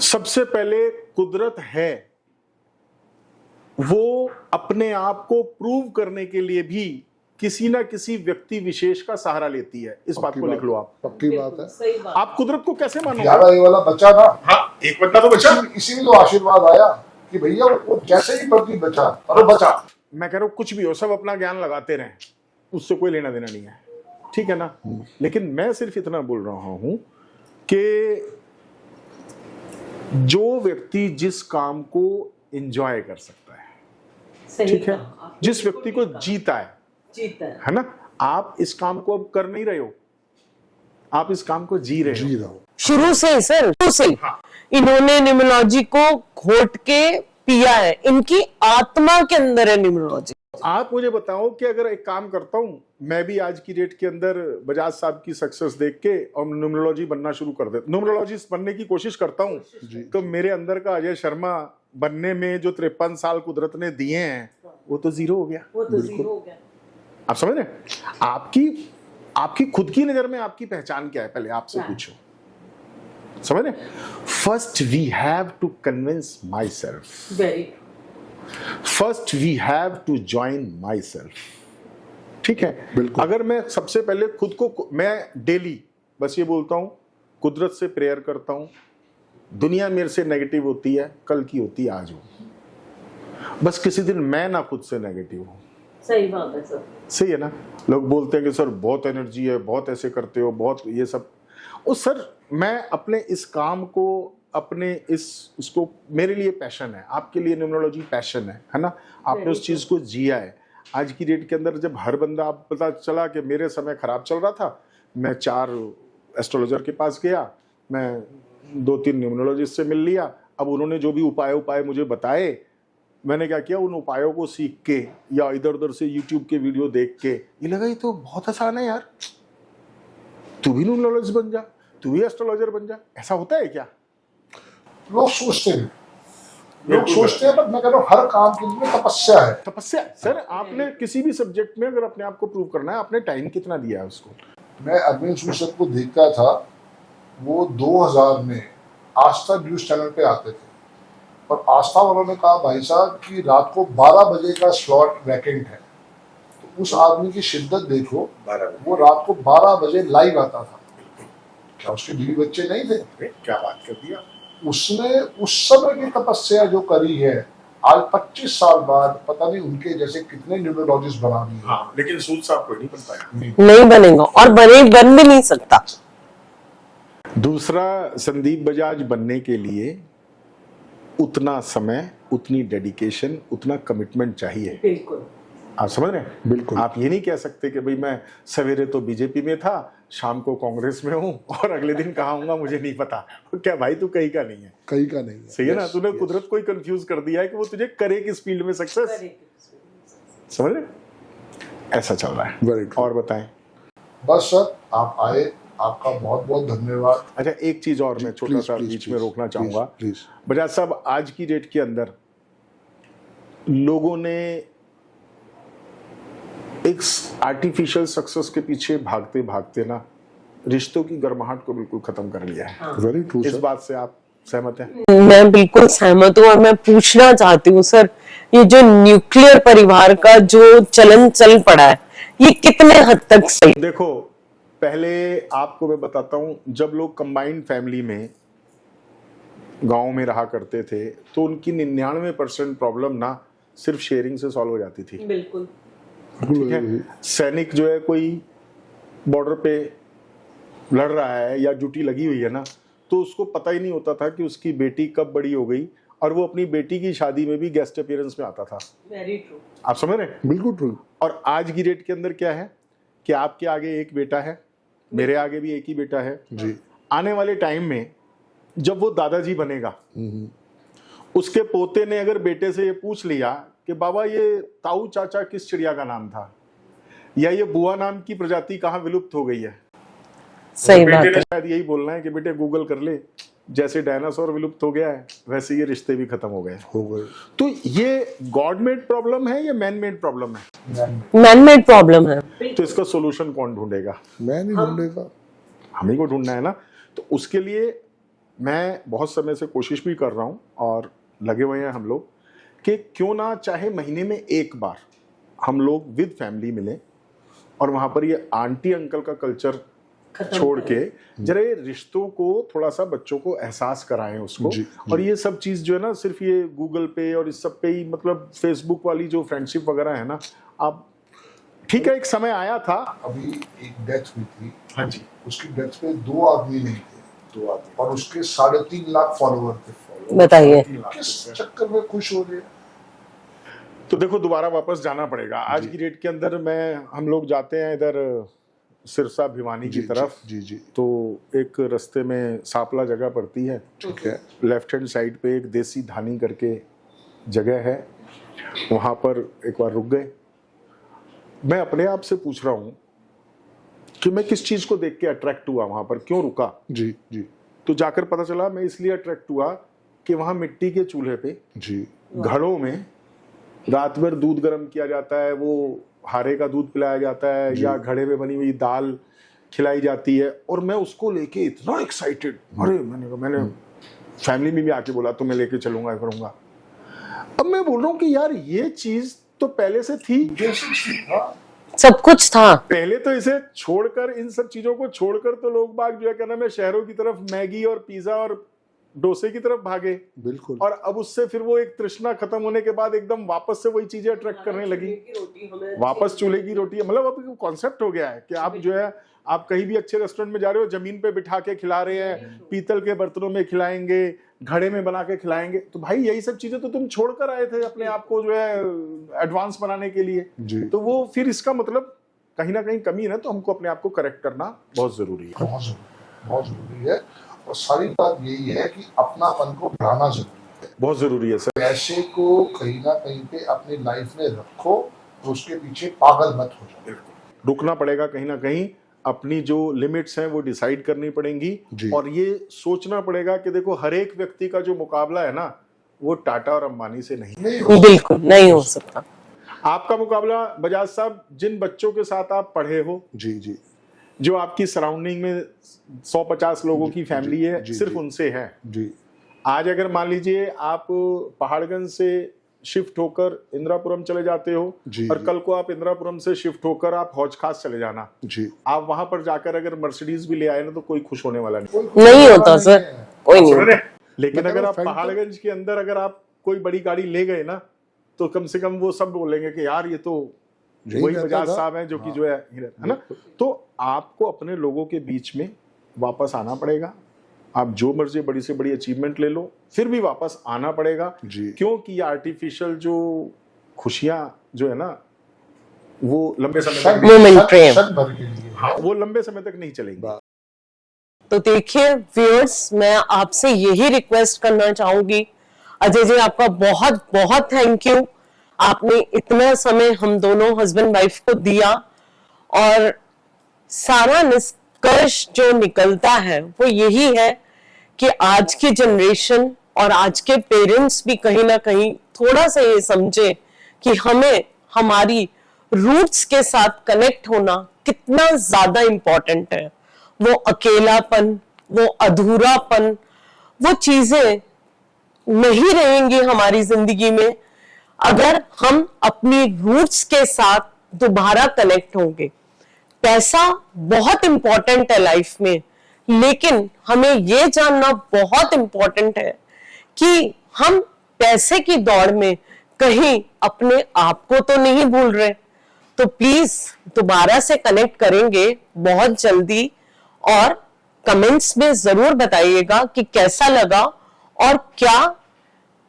सबसे पहले कुदरत है वो अपने आप को प्रूव करने के लिए भी किसी ना किसी व्यक्ति विशेष का सहारा लेती है। इस बात को लिख लो आप, पक्की बात है। आप कुदरत को कैसे मानोगे? यारा ये वाला बचा ना, हाँ, एक बंदा तो बचा, इसीलिए तो आशीर्वाद आया कि भैया वो जैसे ही प्रति बचा और बचा। मैं कह रहा हूं कुछ भी हो, सब अपना ज्ञान लगाते रहें, उससे कोई लेना देना नहीं है, ठीक है ना। लेकिन मैं सिर्फ इतना बोल रहा हूं कि जो व्यक्ति जिस काम को एंजॉय कर सकता है, ठीक है, जिस व्यक्ति को जीता है ना, आप इस काम को अब कर नहीं रहे हो, आप इस काम को जी रहे जी हो। रहा हूँ। शुरू से सर, शुरू से इन्होंने न्यूमरोलॉजी को घोट के पिया है, इनकी आत्मा के अंदर है न्यूमरोलॉजी। आप मुझे बताओ कि अगर एक काम करता हूं मैं भी आज की डेट के अंदर बजाज साहब की सक्सेस देख के और न्यूमरोलॉजी बनना शुरू कर दे, न्यूमरोलॉजिस्ट बनने की कोशिश करता हूं, तो मेरे अंदर का अजय शर्मा बनने में जो 53 साल कुदरत ने दिए हैं वो तो जीरो हो गया। आप समझ रहे हैं? आपकी खुद की नजर में आपकी पहचान क्या है, पहले आपसे पूछो। समझ रहे? First we have to convince myself, first we have to join myself. ठीक है, बिल्कुल। अगर मैं सबसे पहले खुद को, मैं डेली बस ये बोलता हूं, कुदरत से प्रेयर करता हूं, दुनिया मेरे से नेगेटिव होती है, कल की होती है आज हो, बस किसी दिन मैं ना खुद से नेगेटिव हूं। सही बात है सर। सही है ना? लोग बोलते हैं कि सर बहुत एनर्जी है, बहुत ऐसे करते हो, बहुत ये सब। ओ सर, मैं अपने इस काम को, अपने इसको, मेरे लिए पैशन है, आपके लिए न्यूमरोलॉजी पैशन है ना? आपने उस चीज को जिया है। आज की डेट के अंदर जब हर बंदा, आप पता चला कि मेरे समय खराब चल रहा था, मैं 4 एस्ट्रोलॉजर के पास गया, मैं 2-3 न्यूमरोलॉजिस्ट से मिल लिया, अब उन्होंने जो भी उपाय मुझे बताए, मैंने क्या किया, उन उपायों को सीख के या इधर उधर से यूट्यूब के वीडियो देख के ये लगा ये तो बहुत आसान है यार, तू भी न्यूमरोलॉजिस्ट बन जा, तू भी एस्ट्रोलॉजर बन जा। ऐसा होता है क्या? लोग सोचते हैं, पर मैं कह रहा हूँ हर काम के लिए तपस्या है। तपस्या सर, आपने किसी भी सब्जेक्ट में अगर अपने आप को प्रूव करना है, आपने टाइम कितना दिया है उसको? मैं अरविंद सूद को देखता था, वो 2000 में आस्था न्यूज चैनल पे आते थे, और आस्था वालों ने कहा भाई साहब कि रात को 12 बजे का स्लॉट वैकेंट है, तो उस आदमी की शिद्दत देखो, वो रात को 12 बजे लाइव आता था। क्या उसके बीवी बच्चे नहीं थे? क्या बात कर दिया। उसने उस समय की तपस्या जो करी है, आज 25 साल बाद पता नहीं उनके जैसे कितने न्यूमरोलॉजिस्ट बना दिए। हाँ, लेकिन सूद साहब को नहीं बन पाया। नहीं बनेगा, और बन भी नहीं सकता। दूसरा, संदीप बजाज बनने के लिए उतना समय, उतनी डेडिकेशन, उतना कमिटमेंट चाहिए। बिल्कुल, आप समझ रहे हैं? बिल्कुल। आप ये नहीं कह सकते कि भाई मैं सवेरे तो बीजेपी में था, शाम को कांग्रेस में हूँ और अगले दिन कहाँ होऊंगा मुझे नहीं पता। क्या भाई, तू कहीं का नहीं है। कहीं का नहीं है। सही है ना? तूने कुदरत को ही कंफ्यूज कर दिया है कि वो तुझे करे किस फील्ड में सक्सेस। समझ रहे? ऐसा चल रहा है। Very true. और बताएं। बस सर, आप आए, आपका बहुत बहुत धन्यवाद। अच्छा, एक चीज और मैं छोटा सा बीच में रोकना चाहूंगा। बजाज साहब, आज की डेट के अंदर लोगों ने एक आर्टिफिशियल सक्सेस के पीछे भागते भागते ना रिश्तों की गर्माहट को बिल्कुल खत्म कर लिया है। Very true. इस बात से आप सहमत हैं? मैं बिल्कुल सहमत हूँ, और मैं पूछना चाहती हूँ सर, ये जो न्यूक्लियर परिवार का जो चलन चल पड़ा है, ये कितने हद तक सही? देखो, पहले आपको मैं बताता हूं, जब लोग कंबाइंड फैमिली में गांव में रहा करते थे तो उनकी 99% प्रॉब्लम ना सिर्फ शेयरिंग से सॉल्व हो जाती थी। बिल्कुल। ठीक है, सैनिक जो है कोई बॉर्डर पे लड़ रहा है या ड्यूटी लगी हुई है ना, तो उसको पता ही नहीं होता था कि उसकी बेटी कब बड़ी हो गई, और वो अपनी बेटी की शादी में भी गेस्ट अपीयरेंस में आता था। Very true. आप समझ रहे हैं? बिल्कुल ट्रू। और आज की डेट के अंदर क्या है कि आपके आगे एक बेटा है, मेरे आगे भी एक ही बेटा है जी। आने वाले टाइम में जब वो दादाजी बनेगा, उसके पोते ने अगर बेटे से ये पूछ लिया कि बाबा ये ताऊ चाचा किस चिड़िया का नाम था, या ये बुआ नाम की प्रजाति कहाँ विलुप्त हो गई है, सही तो बात बेटे ने है। शायद यही बोलना है कि बेटे गूगल कर ले, जैसे डायनासोर विलुप्त हो गया है वैसे ये रिश्ते भी खत्म हो गए। तो ये गॉड मेड प्रॉब्लम है या मैन मेड प्रॉब्लम है? मैन मेड प्रॉब्लम है। तो इसका सोल्यूशन कौन ढूंढेगा? मैं नहीं ढूंढेगा, हम ही को ढूंढना है ना। तो उसके लिए मैं बहुत समय से कोशिश भी कर रहा हूँ और लगे हुए हैं हम लोग कि क्यों ना चाहे महीने में एक बार हम लोग विद फैमिली मिलें और वहाँ पर ये आंटी अंकल का कल्चर छोड़ के जरा ये रिश्तों को थोड़ा सा बच्चों को एहसास कराएं उसको। और ये सब चीज जो है ना, सिर्फ ये गूगल पे और इस सब पे ही, मतलब फेसबुक वाली जो फ्रेंडशिप वगैरह है ना, आप ठीक है, एक समय आया था। अभी एक डेथ हुई थी। हाँ जी। उसकी डेथ पे 2 आदमी नहीं थे, 2 आदमी, और उसके 3.5 लाख फॉलोवर थे। बताइए किस चक्कर में खुश हो रहे हैं? तो देखो दोबारा वापस जाना पड़ेगा। आज की डेट के अंदर हम लोग जाते हैं इधर सिरसा भिवानी की तरफ। जी तो एक रास्ते में सापला जगह पड़ती है, ठीक है। लेफ्ट हैंड साइड पे एक देसी धानी करके जगह है, वहां पर एक बार रुक गए। मैं अपने आप से पूछ रहा हूं कि मैं किस चीज को देख के अट्रैक्ट हुआ, वहां पर क्यों रुका। जी जी तो जाकर पता चला मैं इसलिए अट्रैक्ट हुआ कि वहां मिट्टी के चूल्हे पे जी घड़ों में रात भर दूध गर्म किया जाता है, वो हारे का दूध पिलाया जाता है या घड़े में बनी हुई दाल खिलाई जाती है, और मैं उसको लेके इतना एक्साइटेड, अरे मैंने फैमिली में भी आके बोला तो मैं लेके चलूंगा करूंगा। अब मैं बोल रहा हूँ कि यार ये चीज तो पहले से थी, सब कुछ था। पहले तो इसे छोड़कर, इन सब चीजों को छोड़कर तो लोग बाग जो है क्या नाम है शहरों की तरफ मैगी और पिज्जा और डोसे की तरफ भागे। बिल्कुल। और अब उससे फिर वो एक तृष्णा खत्म होने के बाद एकदम वापस से वही चीजें अट्रैक्ट करने लगी, वापस चूल्हे की रोटी। मतलब अब कॉन्सेप्ट हो गया है कि आप जो है आप कहीं भी अच्छे रेस्टोरेंट में जा रहे हो, जमीन पे बिठा के खिला रहे हैं, पीतल के बर्तनों में खिलाएंगे, घड़े में बना के खिलाएंगे। तो भाई यही सब चीजें तो तुम छोड़कर आए थे अपने आप को जो है एडवांस बनाने के लिए जी। तो वो फिर इसका मतलब कहीं ना कहीं कमी है ना, तो हमको अपने आप को करेक्ट करना बहुत जरूरी है। बहुत जरूरी है। और सारी बात यही है कि अपनापन को बढ़ाना जरूरी है, बहुत जरूरी है सर। पैसे को कहीं ना कहीं पे अपनी लाइफ में रखो, तो उसके पीछे पागल मत हो जाओ। रुकना पड़ेगा कहीं ना कहीं, अपनी जो लिमिट्स हैं वो डिसाइड करनी पड़ेंगी, और ये सोचना पड़ेगा कि देखो हर एक व्यक्ति का जो मुकाबला है ना वो टाटा और अंबानी से नहीं, बिल्कुल नहीं हो सकता। आपका मुकाबला बजाज साहब जिन बच्चों के साथ आप पढ़े हो, जी जी, जो आपकी सराउंडिंग में 150 लोगों की फैमिली है, सिर्फ उनसे है जी। आज अगर मान लीजिए आप पहाड़गंज से शिफ्ट होकर इंदिरापुरम चले जाते हो, और कल को आप इंदिरापुरम से शिफ्ट होकर आप हौज खास चले जाना जी, आप वहां पर जाकर अगर मर्सिडीज भी ले आए ना तो कोई खुश होने वाला नहीं होता सर, कोई नहीं। लेकिन अगर आप पहाड़गंज के अंदर अगर आप कोई बड़ी गाड़ी ले गए ना, तो कम से कम वो सब बोलेंगे कि यार ये तो वही बजाज साहब है जो कि जो है ना। तो आपको अपने लोगों के बीच में वापस आना पड़ेगा। आप जो मर्जी बड़ी से बड़ी अचीवमेंट ले लो, फिर भी वापस आना पड़ेगा, क्योंकि आर्टिफिशियल जो खुशियां जो है ना वो लंबे समय तक वो लंबे समय तक नहीं चलेंगी। तो देखिए व्यूअर्स, मैं आपसे यही रिक्वेस्ट करना चाहूंगी, अजय जी आपका बहुत बहुत थैंक यू। आपने इतना समय हम दोनों हस्बैंड वाइफ को दिया, और सारा निष्कर्ष जो निकलता है वो यही है कि आज की जनरेशन और आज के पेरेंट्स भी कहीं ना कहीं थोड़ा सा ये समझे कि हमें हमारी रूट्स के साथ कनेक्ट होना कितना ज्यादा इंपॉर्टेंट है। वो अकेलापन, वो अधूरापन, वो चीजें नहीं रहेंगी हमारी जिंदगी में अगर हम अपनी रूट्स के साथ दोबारा कनेक्ट होंगे। पैसा बहुत इंपॉर्टेंट है लाइफ में, लेकिन हमें ये जानना बहुत इंपॉर्टेंट है कि हम पैसे की दौड़ में कहीं अपने आप को तो नहीं भूल रहे। तो प्लीज दोबारा से कनेक्ट करेंगे बहुत जल्दी, और कमेंट्स में जरूर बताइएगा कि कैसा लगा, और क्या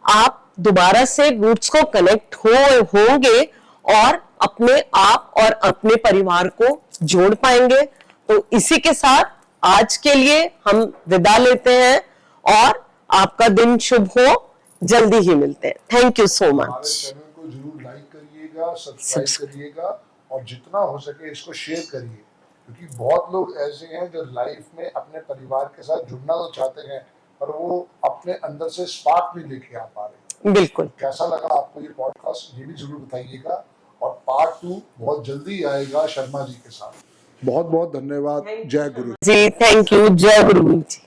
आप दोबारा से रूट्स को कनेक्ट होंगे और अपने आप और अपने परिवार को जोड़ पाएंगे। तो इसी के साथ आज के लिए हम विदा लेते हैं, और आपका दिन शुभ हो। जल्दी ही मिलते हैं। Thank you so much. हमारे चैनल को जरूर लाइक करिएगा, सब्सक्राइब करिएगा, और जितना हो सके इसको शेयर करिए, क्योंकि बहुत लोग ऐसे हैं जो लाइफ में अपने परिवार के साथ जुड़ना तो चाहते हैं, पर वो अपने अंदर से स्पार्क नहीं लेके आ पा रहे। बिल्कुल। कैसा लगा आपको ये पॉडकास्ट, ये भी जरूर बताइएगा, और पार्ट 2 बहुत जल्दी आएगा शर्मा जी के साथ। बहुत बहुत धन्यवाद। जय गुरु जी, थैंक यू। जय गुरु जी।